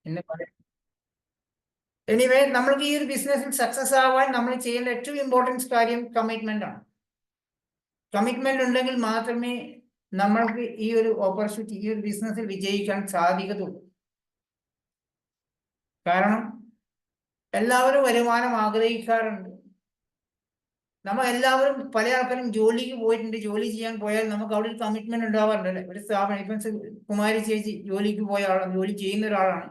എന്ന് പറയാം. എനിവേ നമ്മൾക്ക് ഈ ഒരു ബിസിനസ്സിൽ സക്സസ് ആവാൻ നമ്മൾ ചെയ്യേണ്ട ഏറ്റവും ഇമ്പോർട്ടൻസ് കാര്യം കമ്മിറ്റ്മെന്റ് ആണ്. കമ്മിറ്റ്മെന്റ് ഉണ്ടെങ്കിൽ മാത്രമേ നമ്മൾക്ക് ഈ ഒരു ഓപ്പർച്യൂണിറ്റി, ഈ ഒരു ബിസിനസ്സിൽ വിജയിക്കാൻ സാധിക്കത്തുള്ളൂ. കാരണം എല്ലാവരും വരുമാനം ആഗ്രഹിക്കാറുണ്ട്. നമ്മൾ എല്ലാവരും, പല ആൾക്കാരും ജോലിക്ക് പോയിട്ടുണ്ട്. ജോലി ചെയ്യാൻ പോയാൽ നമുക്ക് അവിടെ ഒരു കമ്മിറ്റ്മെന്റ് ഉണ്ടാവാറുണ്ട് അല്ലെ? ഒരു സ്ഥാപനം, ഇപ്പം കുമാരി ചേച്ചി ജോലിക്ക് പോയ ആളാണ്, ജോലി ചെയ്യുന്ന ഒരാളാണ്.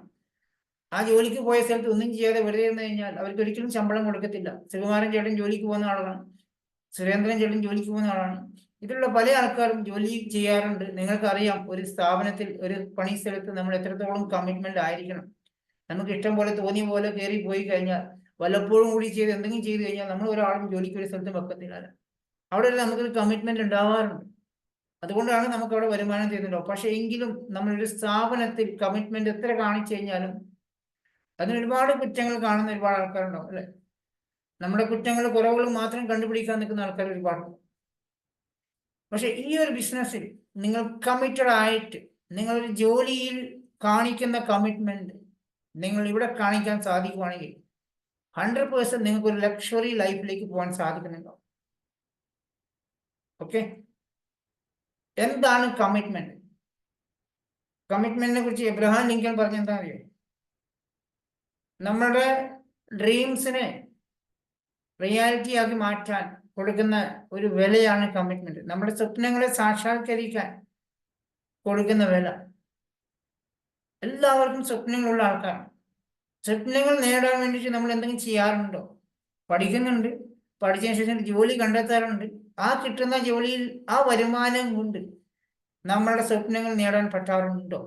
ആ ജോലിക്ക് പോയ സ്ഥലത്ത് ഒന്നും ചെയ്യാതെ വെറുതെ ഇരുന്ന് കഴിഞ്ഞാൽ അവർക്ക് ഒരിക്കലും ശമ്പളം കൊടുക്കത്തില്ല. ശ്രീകുമാരൻ ചേട്ടൻ ജോലിക്ക് പോകുന്ന ആളാണ്, സുരേന്ദ്രൻ ചേട്ടൻ ജോലിക്ക് പോകുന്ന ആളാണ്. ഇതിലുള്ള പല ആൾക്കാരും ജോലി ചെയ്യാറുണ്ട്. നിങ്ങൾക്കറിയാം, ഒരു സ്ഥാപനത്തിൽ, ഒരു പണി സ്ഥലത്ത് നമ്മൾ എത്രത്തോളം കമ്മിറ്റ്മെന്റ് ആയിരിക്കണം. നമുക്ക് ഇഷ്ടം പോലെ തോന്നിയ പോലെ കയറി പോയി കഴിഞ്ഞാൽ, വല്ലപ്പോഴും കൂടി ചെയ്ത് എന്തെങ്കിലും ചെയ്ത് കഴിഞ്ഞാൽ നമ്മൾ ഒരാളും ജോലിക്ക് ഒരു സ്ഥലത്തും വെക്കത്തില്ല. അവിടെ നമുക്കൊരു കമ്മിറ്റ്മെന്റ് ഉണ്ടാവാറുണ്ട്. അതുകൊണ്ടാണ് നമുക്ക് അവിടെ വരുമാനം ചെയ്യുന്നുണ്ടോ. പക്ഷെ എങ്കിലും നമ്മളൊരു സ്ഥാപനത്തിൽ കമ്മിറ്റ്മെന്റ് എത്ര കാണിച്ചു കഴിഞ്ഞാലും അതിന് ഒരുപാട് കുറ്റങ്ങൾ കാണുന്ന ഒരുപാട് ആൾക്കാരുണ്ടാവും അല്ലെ? നമ്മുടെ കുറ്റങ്ങൾ, കുറവുകൾ മാത്രം കണ്ടുപിടിക്കാൻ നിൽക്കുന്ന ആൾക്കാർ ഒരുപാടുണ്ട്. പക്ഷെ ഈ ഒരു ബിസിനസ്സിൽ നിങ്ങൾ കമ്മിറ്റഡ് ആയിട്ട് നിങ്ങളൊരു ജോലിയിൽ കാണിക്കുന്ന കമ്മിറ്റ്മെന്റ് നിങ്ങൾ ഇവിടെ കാണിക്കാൻ സാധിക്കുവാണെങ്കിൽ 100% നിങ്ങൾക്ക് ഒരു ലക്ഷറി ലൈഫിലേക്ക് പോകാൻ സാധിക്കുന്നുണ്ടോ? ഓക്കെ, എന്താണ് കമ്മിറ്റ്മെന്റ്? കമ്മിറ്റ്മെന്റിനെ കുറിച്ച് എബ്രഹാം ലിങ്കൺ പറഞ്ഞ എന്താ അറിയോ? നമ്മുടെ ഡ്രീംസിനെ റിയാലിറ്റി ആക്കി മാറ്റാൻ കൊടുക്കുന്ന ഒരു വിലയാണ് കമ്മിറ്റ്മെന്റ്. നമ്മുടെ സ്വപ്നങ്ങളെ സാക്ഷാത്കരിക്കാൻ കൊടുക്കുന്ന വില. എല്ലാവർക്കും സ്വപ്നങ്ങളുള്ള ആൾക്കാരാണ്. സ്വപ്നങ്ങൾ നേടാൻ വേണ്ടിയിട്ട് നമ്മൾ എന്തെങ്കിലും ചെയ്യാറുണ്ടോ? പഠിക്കുന്നുണ്ട്, പഠിച്ചതിന് ശേഷം ജോലി കണ്ടെത്താറുണ്ട്. ആ കിട്ടുന്ന ജോലിയിൽ ആ വരുമാനം കൊണ്ട് നമ്മളുടെ സ്വപ്നങ്ങൾ നേടാൻ പറ്റാറുണ്ടോ?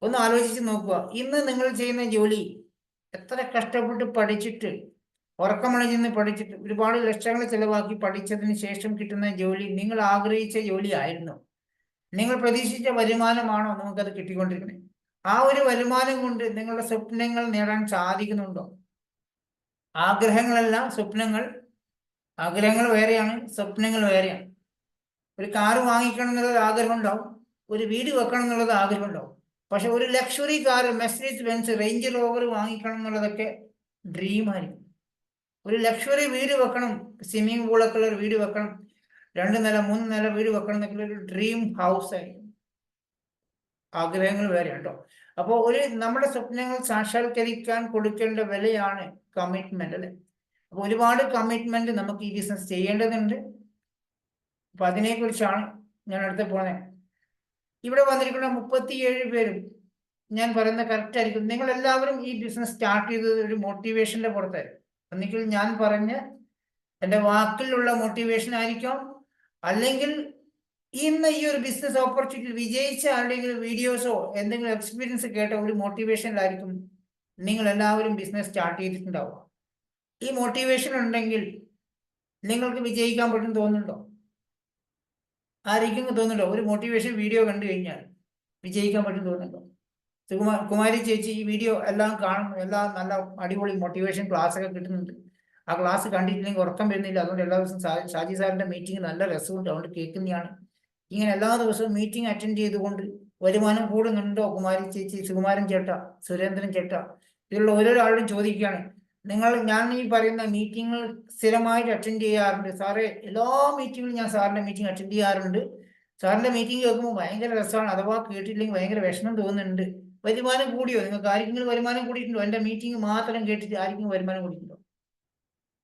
ഒന്ന് ആലോചിച്ച് നോക്കുക. ഇന്ന് നിങ്ങൾ ചെയ്യുന്ന ജോലി എത്ര കഷ്ടപ്പെട്ട് പഠിച്ചിട്ട്, ഉറക്കമണിഞ്ഞ് പഠിച്ചിട്ട്, ഒരുപാട് ലക്ഷങ്ങൾ ചെലവാക്കി പഠിച്ചതിന് ശേഷം കിട്ടുന്ന ജോലി നിങ്ങൾ ആഗ്രഹിച്ച ജോലി ആയിരുന്നു? നിങ്ങൾ പ്രതീക്ഷിച്ച വരുമാനമാണോ നമുക്കത് കിട്ടിക്കൊണ്ടിരിക്കുന്നത്? ആ ഒരു വരുമാനം കൊണ്ട് നിങ്ങളുടെ സ്വപ്നങ്ങൾ നേടാൻ സാധിക്കുന്നുണ്ടോ? ആഗ്രഹങ്ങളെല്ലാം സ്വപ്നങ്ങൾ. ആഗ്രഹങ്ങൾ വേറെയാണ്, സ്വപ്നങ്ങൾ വേറെയാണ്. ഒരു കാറ് വാങ്ങിക്കണം എന്നുള്ളത് ആഗ്രഹം ഉണ്ടാവും, ഒരു വീട് വെക്കണം എന്നുള്ളത് ആഗ്രഹം ഉണ്ടാവും. പക്ഷെ ഒരു luxury car, Mercedes Benz, range rover വാങ്ങിക്കണം എന്നുള്ളതൊക്കെ ഡ്രീം ആയിരിക്കും. ഒരു ലക്ഷറി വീട് വെക്കണം, സ്വിമ്മിംഗ് പൂളൊക്കെ ഉള്ള ഒരു വീട് വെക്കണം, 2 നില 3 നില വീട് വെക്കണം എന്നൊക്കെ ഒരു ഡ്രീം ഹൗസ് ആയിരിക്കും. ആഗ്രഹങ്ങൾ വേറെ കേട്ടോ. അപ്പോൾ നമ്മുടെ സ്വപ്നങ്ങൾ സാക്ഷാത്കരിക്കാൻ കൊടുക്കേണ്ട വിലയാണ് കമ്മിറ്റ്മെന്റ് അല്ലെ? അപ്പൊ ഒരുപാട് കമ്മിറ്റ്മെന്റ് നമുക്ക് ഈ ബിസിനസ് ചെയ്യേണ്ടതുണ്ട്. അപ്പൊ അതിനെക്കുറിച്ചാണ് ഞാൻ അടുത്ത് പോകുന്നത്. ഇവിടെ വന്നിരിക്കുന്ന 37 പേരും ഞാൻ പറയുന്ന കറക്റ്റ് ആയിരിക്കും. നിങ്ങൾ എല്ലാവരും ഈ ബിസിനസ് സ്റ്റാർട്ട് ചെയ്തത് ഒരു മോട്ടിവേഷന്റെ പുറത്തായിരിക്കും. ഒന്നുകിൽ ഞാൻ പറഞ്ഞ എൻ്റെ വാക്കിലുള്ള മോട്ടിവേഷൻ ആയിരിക്കാം, അല്ലെങ്കിൽ ഇന്ന് ഈ ഒരു ബിസിനസ് ഓപ്പർച്യൂണിറ്റി വിജയിച്ച ആരുടെയെങ്കിലും വീഡിയോസോ എന്തെങ്കിലും എക്സ്പീരിയൻസ് കേട്ട ഒരു മോട്ടിവേഷനിലായിരിക്കും നിങ്ങൾ എല്ലാവരും ബിസിനസ് സ്റ്റാർട്ട് ചെയ്തിട്ടുണ്ടാവുക. ഈ മോട്ടിവേഷൻ ഉണ്ടെങ്കിൽ നിങ്ങൾക്ക് വിജയിക്കാൻ പറ്റും തോന്നുന്നുണ്ടോ? ആരെങ്കിലും തോന്നുന്നുണ്ടോ? ഒരു മോട്ടിവേഷൻ വീഡിയോ കണ്ടു കഴിഞ്ഞാൽ വിജയിക്കാൻ പറ്റും തോന്നുന്നുണ്ടോ? കുമാരി ചേച്ചി ഈ വീഡിയോ എല്ലാം കാണുന്നു, എല്ലാം നല്ല അടിപൊളി മോട്ടിവേഷൻ ക്ലാസ് ഒക്കെ കിട്ടുന്നുണ്ട്. ആ ക്ലാസ് കണ്ടിട്ടില്ലെങ്കിൽ ഉറക്കം വരുന്നില്ല. അതുകൊണ്ട് എല്ലാ ദിവസവും ഷാജി സാറിന്റെ മീറ്റിംഗ് നല്ല രസമുണ്ട്, അതുകൊണ്ട് കേൾക്കുന്നതാണ്. ഇങ്ങനെ എല്ലാ ദിവസവും മീറ്റിംഗ് അറ്റൻഡ് ചെയ്തുകൊണ്ട് വരുമാനം കൂടുന്നുണ്ടോ? കുമാരി ചേച്ചി, സുകുമാരൻ ചേട്ട, സുരേന്ദ്രൻ ചേട്ട, ഇതിലുള്ള ഓരോരാളോടും ചോദിക്കുകയാണ്. ഞാൻ ഈ പറയുന്ന മീറ്റിങ്ങൾ സ്ഥിരമായിട്ട് അറ്റൻഡ് ചെയ്യാറുണ്ട് സാറേ. എല്ലാ മീറ്റിങ്ങിലും ഞാൻ സാറിന്റെ മീറ്റിംഗ് അറ്റൻഡ് ചെയ്യാറുണ്ട്. സാറിന്റെ മീറ്റിംഗ് കേൾക്കുമ്പോൾ ഭയങ്കര രസമാണ്. അഥവാ കേട്ടില്ലെങ്കിൽ ഭയങ്കര വിഷമം തോന്നുന്നുണ്ട്. വരുമാനം കൂടിയോ? നിങ്ങൾക്ക് ആർക്കെങ്കിലും വരുമാനം കൂടിയിട്ടുണ്ടോ? എൻ്റെ മീറ്റിംഗ് മാത്രം കേട്ടിട്ട് ആർക്കെങ്കിലും വരുമാനം കൂടിയിട്ടുണ്ടോ?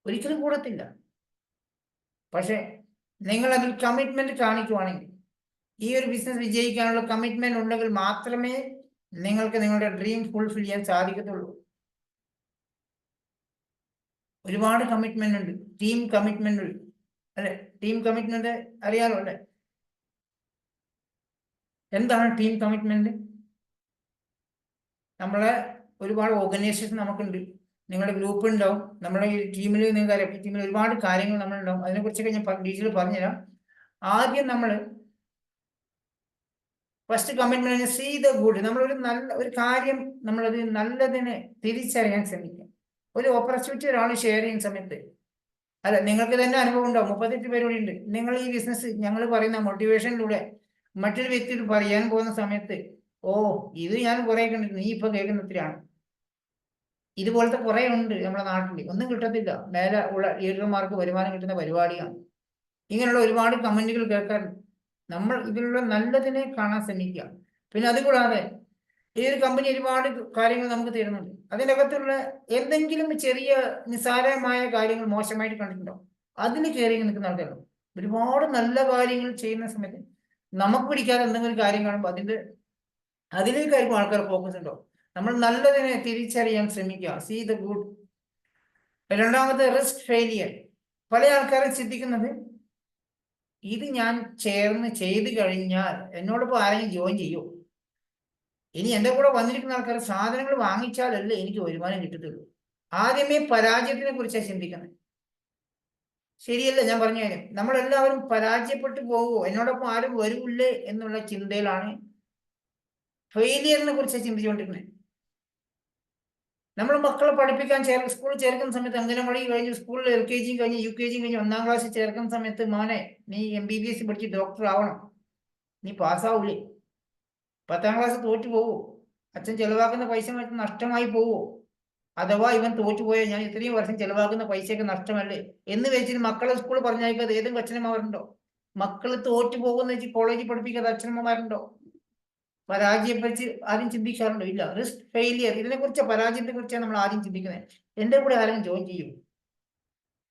ഒരിക്കലും കൂടത്തില്ല. പക്ഷെ നിങ്ങൾ അതിൽ കമ്മിറ്റ്മെന്റ് കാണിക്കുവാണെങ്കിൽ, ഈ ഒരു ബിസിനസ് വിജയിക്കാനുള്ള കമ്മിറ്റ്മെന്റ് ഉണ്ടെങ്കിൽ മാത്രമേ നിങ്ങൾക്ക് നിങ്ങളുടെ ഡ്രീം ഫുൾഫിൽ ചെയ്യാൻ സാധിക്കത്തുള്ളൂ. ഒരുപാട് കമ്മിറ്റ്മെന്റ് ഉണ്ട്. ടീം കമ്മിറ്റ്മെന്റ് അല്ലെ? ടീം കമ്മിറ്റ്മെന്റ് അറിയാലോ അല്ലെ? എന്താണ് ടീം കമ്മിറ്റ്മെന്റ്? നമ്മളെ ഒരുപാട് ഓർഗനൈസേഷൻ നമുക്കുണ്ട്. നിങ്ങളുടെ ഗ്രൂപ്പ് ഉണ്ടാവും, നമ്മുടെ ഈ ടീമിൽ നിങ്ങൾക്ക് അറിയാം, ഈ ടീമിൽ ഒരുപാട് കാര്യങ്ങൾ നമ്മളുണ്ടാവും. അതിനെക്കുറിച്ചൊക്കെ ഞാൻ ഡീറ്റെയിൽ പറഞ്ഞുതരാം. ആദ്യം നമ്മൾ first commitment see the good. നമ്മളൊരു നല്ല ഒരു കാര്യം, നമ്മളത് നല്ലതിനെ തിരിച്ചറിയാൻ ശ്രമിക്കുക. ഒരു ഓപ്പർച്യൂണിറ്റി ഒരാൾ ഷെയർ ചെയ്യുന്ന സമയത്ത്, അല്ല നിങ്ങൾക്ക് തന്നെ അനുഭവം ഉണ്ടാവും. 38 പേരോടെ ഉണ്ട്. നിങ്ങൾ ഈ ബിസിനസ് ഞങ്ങൾ പറയുന്ന മോട്ടിവേഷനിലൂടെ മറ്റൊരു വ്യക്തി പറയാൻ പോകുന്ന സമയത്ത് ഓ, ഇത് ഞാൻ കുറെ കണ്ടിട്ടുണ്ട്. നീ ഇപ്പൊ കേൾക്കുന്നത്തിലാണ്. ഇതുപോലത്തെ കുറെ ഉണ്ട് നമ്മുടെ നാട്ടിൽ. ഒന്നും കിട്ടത്തില്ല. മേലെ ഉള്ള ലീഡർമാർക്ക് വരുമാനം കിട്ടുന്ന പരിപാടിയാണ്. ഇങ്ങനെയുള്ള ഒരുപാട് കമന്റുകൾ കേൾക്കാറുണ്ട്. നമ്മൾ ഇതിലുള്ള നല്ലതിനെ കാണാൻ ശ്രമിക്കുക. പിന്നെ അതുകൂടാതെ ഈ ഒരു കമ്പനി ഒരുപാട് കാര്യങ്ങൾ നമുക്ക് തരുന്നുണ്ട്. അതിനകത്തുള്ള എന്തെങ്കിലും ചെറിയ നിസ്സാരമായ കാര്യങ്ങൾ മോശമായിട്ട് കണ്ടിട്ടുണ്ടോ? അതിന് കയറി നിൽക്കുന്ന ആൾക്കാരുണ്ട്. ഒരുപാട് നല്ല കാര്യങ്ങൾ ചെയ്യുന്ന സമയത്ത് നമുക്ക് പിടിക്കാതെ എന്തെങ്കിലും കാര്യം കാണുമ്പോൾ അതിലേക്കായിരിക്കും ആൾക്കാർ ഫോക്കസ് ഉണ്ടോ. നമ്മൾ നല്ലതിനെ തിരിച്ചറിയാൻ ശ്രമിക്കുക. See the good. രണ്ടാമത്തെ റിസ്ക് ഫെയിലിയർ. പല ആൾക്കാരും ചിന്തിക്കുന്നത്, ഇത് ഞാൻ ചേർന്ന് ചെയ്ത് കഴിഞ്ഞാൽ എന്നോടൊപ്പം ആരെങ്കിലും ജോയിൻ ചെയ്യൂ, ഇനി എൻ്റെ കൂടെ വന്നിരിക്കുന്ന ആൾക്കാർ സാധനങ്ങൾ വാങ്ങിച്ചാലല്ലേ എനിക്ക് വരുമാനം കിട്ടത്തുള്ളൂ. ആദ്യമേ പരാജയത്തിനെ കുറിച്ചാണ് ചിന്തിക്കുന്നത്. ശരിയല്ല ഞാൻ പറഞ്ഞു കാര്യം. നമ്മളെല്ലാവരും പരാജയപ്പെട്ടു പോകുമോ, എന്നോടൊപ്പം ആരും വരൂല്ലേ എന്നുള്ള ചിന്തയിലാണ് ഫെയിലിയറിനെ കുറിച്ച് ചിന്തിച്ചുകൊണ്ടിരിക്കുന്നത്. നമ്മൾ മക്കളെ പഠിപ്പിക്കാൻ സ്കൂളിൽ ചേർക്കുന്ന സമയത്ത്, അംഗനവാടി കഴിഞ്ഞ് സ്കൂളിൽ LKG കഴിഞ്ഞ് UKG കഴിഞ്ഞ് 1-ാം ക്ലാസ്സിൽ ചേർക്കുന്ന സമയത്ത്, മോനെ നീ MBBS പഠിച്ച് ഡോക്ടർ ആവണം, നീ പാസ്സാവൂലേ, 10-ാം ക്ലാസ് തോറ്റു പോവോ, അച്ഛൻ ചെലവാക്കുന്ന പൈസ നഷ്ടമായി പോവോ, അഥവാ ഇവൻ തോറ്റുപോയാൽ ഞാൻ ഇത്രയും വർഷം ചെലവാക്കുന്ന പൈസയൊക്കെ നഷ്ടമല്ലേ എന്ന് വെച്ചിട്ട് മക്കളെ സ്കൂളിൽ പറഞ്ഞയക്കാതെ ഏതെങ്കിലും അച്ഛനമ്മമാരുണ്ടോ? മക്കൾ തോറ്റു പോകുന്ന വെച്ച് കോളേജിൽ പഠിപ്പിക്കാതെ അച്ഛനമ്മമാരുണ്ടോ? പരാജയപ്പെട്ട് ആദ്യം ചിന്തിക്കാറുണ്ടോ? ഇല്ല. റിസ്ക് ഫെയിലിയർ, ഇതിനെക്കുറിച്ച്, പരാജയത്തെ കുറിച്ചാണ് നമ്മൾ ആദ്യം ചിന്തിക്കുന്നത്. എൻ്റെ കൂടെ ആരെങ്കിലും ജോയിൻ ചെയ്യും?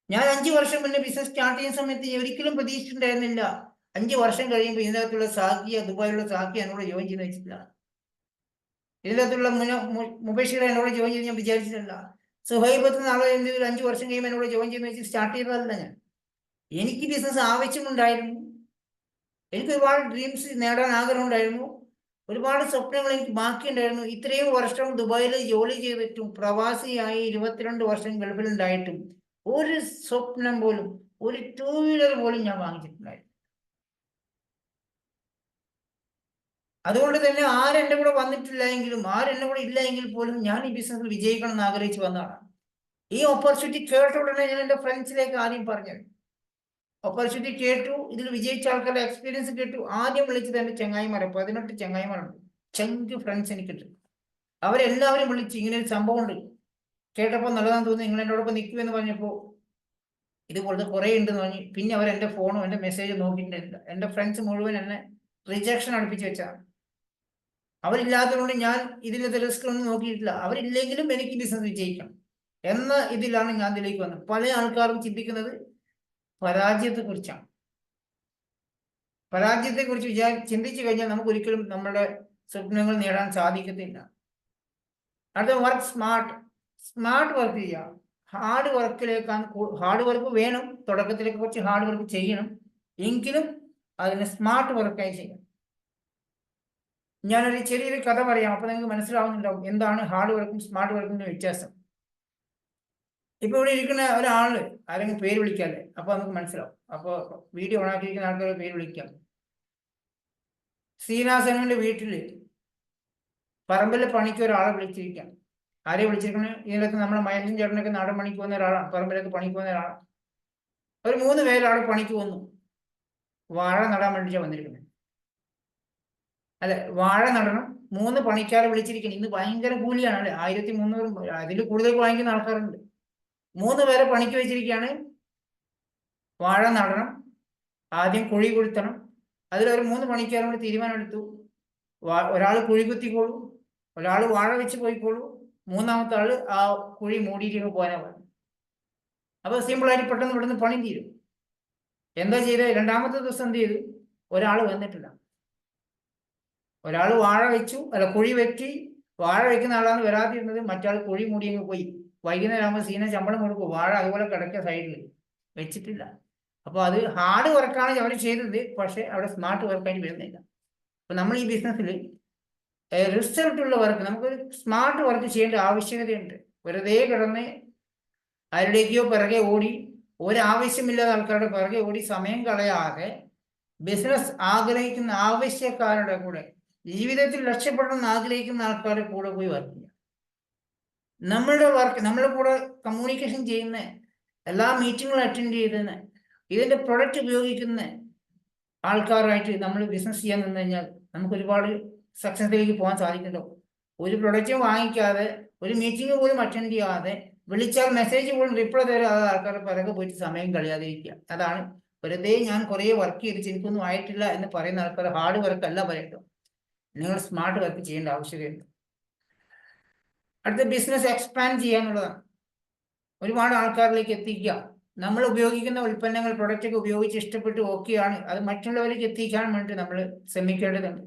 ഞാൻ 5 വർഷം മുന്നേ ബിസിനസ് സ്റ്റാർട്ട് ചെയ്യുന്ന സമയത്ത് ഒരിക്കലും പ്രതീക്ഷിച്ചിട്ടുണ്ടായിരുന്നില്ല 5 വർഷം കഴിയുമ്പോൾ ഇതിനകത്തുള്ള സാക്കിയ, ദുബായിലുള്ള സാക്കിയ എന്നോട് ജോയിൻ ചെയ്ത് വെച്ചിട്ടില്ല. ഇതിനകത്തുള്ള മുബഷിറ എന്നോട് ജോയിൻ ചെയ്ത് ഞാൻ വിചാരിച്ചിട്ടില്ല. സുഹൈബത്ത് നാളെ 5 വർഷം കഴിയുമ്പോൾ എന്നോട് ജോയിൻ ചെയ്ത് വെച്ച് സ്റ്റാർട്ട് ചെയ്തതല്ല ഞാൻ. എനിക്ക് ബിസിനസ് ആവശ്യമുണ്ടായിരുന്നു. എനിക്ക് ഒരുപാട് ഡ്രീംസ് നേടാൻ ആഗ്രഹമുണ്ടായിരുന്നു. ഒരുപാട് സ്വപ്നങ്ങൾ എനിക്ക് ബാക്കിയുണ്ടായിരുന്നു. ഇത്രയും വർഷം ദുബായിൽ ജോലി ചെയ്തിട്ടും പ്രവാസിയായി 22 വർഷം ഗൾഫിലുണ്ടായിട്ടും ഒരു സ്വപ്നം പോലും, ഒരു 2 വീലർ പോലും ഞാൻ വാങ്ങിച്ചിട്ടുണ്ടായിരുന്നു. അതുകൊണ്ട് തന്നെ ആരെന്റെ കൂടെ വന്നിട്ടില്ല എങ്കിലും, ആരെന്നെ കൂടെ ഇല്ല എങ്കിൽ പോലും ഞാൻ ഈ ബിസിനസ്സിൽ വിജയിക്കണം എന്ന് ആഗ്രഹിച്ചു വന്നതാണ്. ഈ ഓപ്പർച്യൂണിറ്റി കേട്ട ഉടനെ ഞാൻ എൻ്റെ ഫ്രണ്ട്സിലേക്ക് ആദ്യം പറഞ്ഞത്, ഓപ്പർച്യൂണിറ്റി കേട്ടു, ഇതിൽ വിജയിച്ച ആൾക്കാരുടെ എക്സ്പീരിയൻസ് കേട്ടു. ആദ്യം വിളിച്ചത് എൻ്റെ ചങ്ങായിമാരെ, 18 ചങ്ങായിമാരുണ്ട്, ചങ്ക് ഫ്രണ്ട്സ് എനിക്കുണ്ട്. അവരെല്ലാവരും വിളിച്ച്, ഇങ്ങനെ ഒരു സംഭവം ഉണ്ട്, കേട്ടപ്പോൾ നല്ലതാന്ന് തോന്നി, നിങ്ങൾ എന്നോടൊപ്പം നിൽക്കുമെന്ന് പറഞ്ഞപ്പോൾ ഇതുപോലത്തെ കുറേ ഉണ്ടെന്ന് പറഞ്ഞു. പിന്നെ അവർ എൻ്റെ ഫോണും എൻ്റെ മെസ്സേജും നോക്കിയിട്ടില്ല. എൻ്റെ ഫ്രണ്ട്സ് മുഴുവൻ എന്നെ റിജക്ഷൻ അടുപ്പിച്ച് വെച്ചാണ്. അവരില്ലാത്തതുകൊണ്ട് ഞാൻ ഇതിനകത്ത് റിസ്ക് ഒന്നും നോക്കിയിട്ടില്ല. അവരില്ലെങ്കിലും എനിക്ക് ബിസിനസ് വിജയിക്കണം എന്ന ഇതിലാണ് ഞാൻ ഇതിലേക്ക് വന്നത്. പല ആൾക്കാരും ചിന്തിക്കുന്നത് പരാജയത്തെക്കുറിച്ചാണ്. പരാജയത്തെക്കുറിച്ച് ചിന്തിച്ചു കഴിഞ്ഞാൽ നമുക്ക് ഒരിക്കലും നമ്മുടെ സ്വപ്നങ്ങൾ നേടാൻ സാധിക്കത്തില്ല. അടുത്ത വർക്ക് സ്മാർട്ട്. സ്മാർട്ട് വർക്ക് ചെയ്യുക. ഹാർഡ് വർക്കിലേക്കാണ്. ഹാർഡ് വർക്ക് വേണം, തുടക്കത്തിലേക്ക് കുറച്ച് ഹാർഡ് വർക്ക് ചെയ്യണം, എങ്കിലും അതിന് സ്മാർട്ട് വർക്കായി ചെയ്യണം. ഞാനൊരു ചെറിയൊരു കഥ പറയാം, അപ്പൊ നിങ്ങൾക്ക് മനസ്സിലാവുന്നുണ്ടാവും എന്താണ് ഹാർഡ് വർക്കും സ്മാർട്ട് വർക്കിന്റെ വ്യത്യാസം. ഇപ്പൊ ഇവിടെ ഇരിക്കുന്ന ഒരാള് ആരെങ്കിലും പേര് വിളിക്കാല്ലേ, അപ്പൊ നമുക്ക് മനസ്സിലാവും. അപ്പൊ വീഡിയോ ഓണാക്കിയിരിക്കുന്ന ആൾക്കാരെ പേര് വിളിക്കാം. ശ്രീനാഥന്റെ വീട്ടില് പറമ്പിലെ പണിക്ക് ഒരാളെ വിളിച്ചിരിക്കാം. ആരെ വിളിച്ചിരിക്കണേ? ഇതിനകത്ത് നമ്മുടെ മയലും ചേട്ടനൊക്കെ നാടൻ പണിക്ക് പോകുന്ന ഒരാളാണ്, പറമ്പിലൊക്കെ പണിക്ക് പോകുന്ന ഒരാളാണ്. അവർ 3 പേരാണ് പണിക്ക് വന്നു. വാഴ നടാൻ വേണ്ടിയിട്ടാണ് വന്നിരിക്കുന്നത്. അല്ലെ, വാഴ നടണം. 3 പണിക്കാരെ വിളിച്ചിരിക്കണം. ഇന്ന് ഭയങ്കര കൂലിയാണ് അല്ലെ, 1300, അതിൽ കൂടുതൽ വാങ്ങിക്കുന്ന ആൾക്കാരുണ്ട്. 3 പേരെ പണിക്ക് വെച്ചിരിക്കുകയാണ്. വാഴ നടണം, ആദ്യം കുഴി കുഴിത്തണം. അതിലൊരു 3 പണിക്കാരും കൂടി തീരുമാനമെടുത്തു, ഒരാൾ കുഴി കുത്തിക്കോളൂ, ഒരാൾ വാഴ വെച്ച് പോയിക്കോളൂ, 3-ാമത്തെ ആള് ആ കുഴി മൂടിയിട്ട് പോകാനാ പറഞ്ഞു. അപ്പൊ സിമ്പിളായിട്ട് പെട്ടെന്ന് പെട്ടെന്ന് പണി തീരും. എന്താ ചെയ്തത്? 2-ാമത്തെ ദിവസം എന്ത് ചെയ്തു? ഒരാൾ വന്നിട്ടില്ല. ഒരാൾ വാഴ വെച്ചു, അല്ല കുഴി വെക്കി, വാഴ വെക്കുന്ന ആളാണ് വരാതിരുന്നത്. മറ്റാൾ കുഴി മൂടിയങ്ങ് പോയി. വൈകുന്നേരം ആകുമ്പോൾ സീന ശമ്പളം കൊടുക്കും, വാഴ അതുപോലെ കിടക്കുക സൈഡിൽ വെച്ചിട്ടില്ല. അപ്പോൾ അത് ഹാർഡ് വർക്കാണ് അവർ ചെയ്തത്, പക്ഷെ അവിടെ സ്മാർട്ട് വർക്കായിട്ട് വരുന്നില്ല. അപ്പൊ നമ്മൾ ഈ ബിസിനസ്സിൽ റിസൾട്ടുള്ള വർക്ക്, നമുക്കൊരു സ്മാർട്ട് വർക്ക് ചെയ്യേണ്ട ആവശ്യകതയുണ്ട്. വെറുതെ കിടന്ന് ആരുടേക്കോ പിറകെ ഓടി, ഒരാവശ്യമില്ലാത്ത ആൾക്കാരുടെ പിറകെ ഓടി സമയം കളയാതെ ബിസിനസ് ആഗ്രഹിക്കുന്ന ആവശ്യക്കാരുടെ കൂടെ, ജീവിതത്തിൽ രക്ഷപ്പെടണമെന്ന് ആഗ്രഹിക്കുന്ന ആൾക്കാരുടെ കൂടെ പോയി വർക്ക് ചെയ്യുക. നമ്മളുടെ കൂടെ കമ്മ്യൂണിക്കേഷൻ ചെയ്യുന്ന, എല്ലാ മീറ്റിങ്ങുകളും അറ്റൻഡ് ചെയ്യുന്ന, ഇതിന്റെ പ്രൊഡക്റ്റ് ഉപയോഗിക്കുന്ന ആൾക്കാരുമായിട്ട് നമ്മൾ ബിസിനസ് ചെയ്യാൻ നിന്ന് കഴിഞ്ഞാൽ നമുക്ക് ഒരുപാട് സക്സസിലേക്ക് പോകാൻ സാധിക്കുന്നുണ്ടോ? ഒരു പ്രൊഡക്റ്റും വാങ്ങിക്കാതെ, ഒരു മീറ്റിംഗ് പോലും അറ്റൻഡ് ചെയ്യാതെ, വിളിച്ചാൽ മെസ്സേജ് പോലും റിപ്ലൈ തരാതെ ആൾക്കാരുടെ പിറകെ പോയിട്ട് സമയം കളയാതിരിക്കുക. അതാണ് വെറുതെ ഞാൻ കുറേ വർക്ക് ചെയ്തിട്ട് എനിക്കൊന്നും ആയിട്ടില്ല എന്ന് പറയുന്ന ആൾക്കാർ ഹാർഡ് വർക്ക് അല്ല പറയട്ടോ. നിങ്ങൾ സ്മാർട്ട് വർക്ക് ചെയ്യേണ്ട ആവശ്യകതയുണ്ട്. അടുത്ത ബിസിനസ് എക്സ്പാൻഡ് ചെയ്യാന്നുള്ളതാണ്. ഒരുപാട് ആൾക്കാരിലേക്ക് എത്തിക്കുക. നമ്മൾ ഉപയോഗിക്കുന്ന ഉൽപ്പന്നങ്ങൾ, പ്രൊഡക്റ്റ് ഒക്കെ ഉപയോഗിച്ച് ഇഷ്ടപ്പെട്ട് ഓക്കെയാണ്, അത് മറ്റുള്ളവരിലേക്ക് എത്തിക്കാൻ വേണ്ടി നമ്മൾ ശ്രമിക്കേണ്ടതുണ്ട്.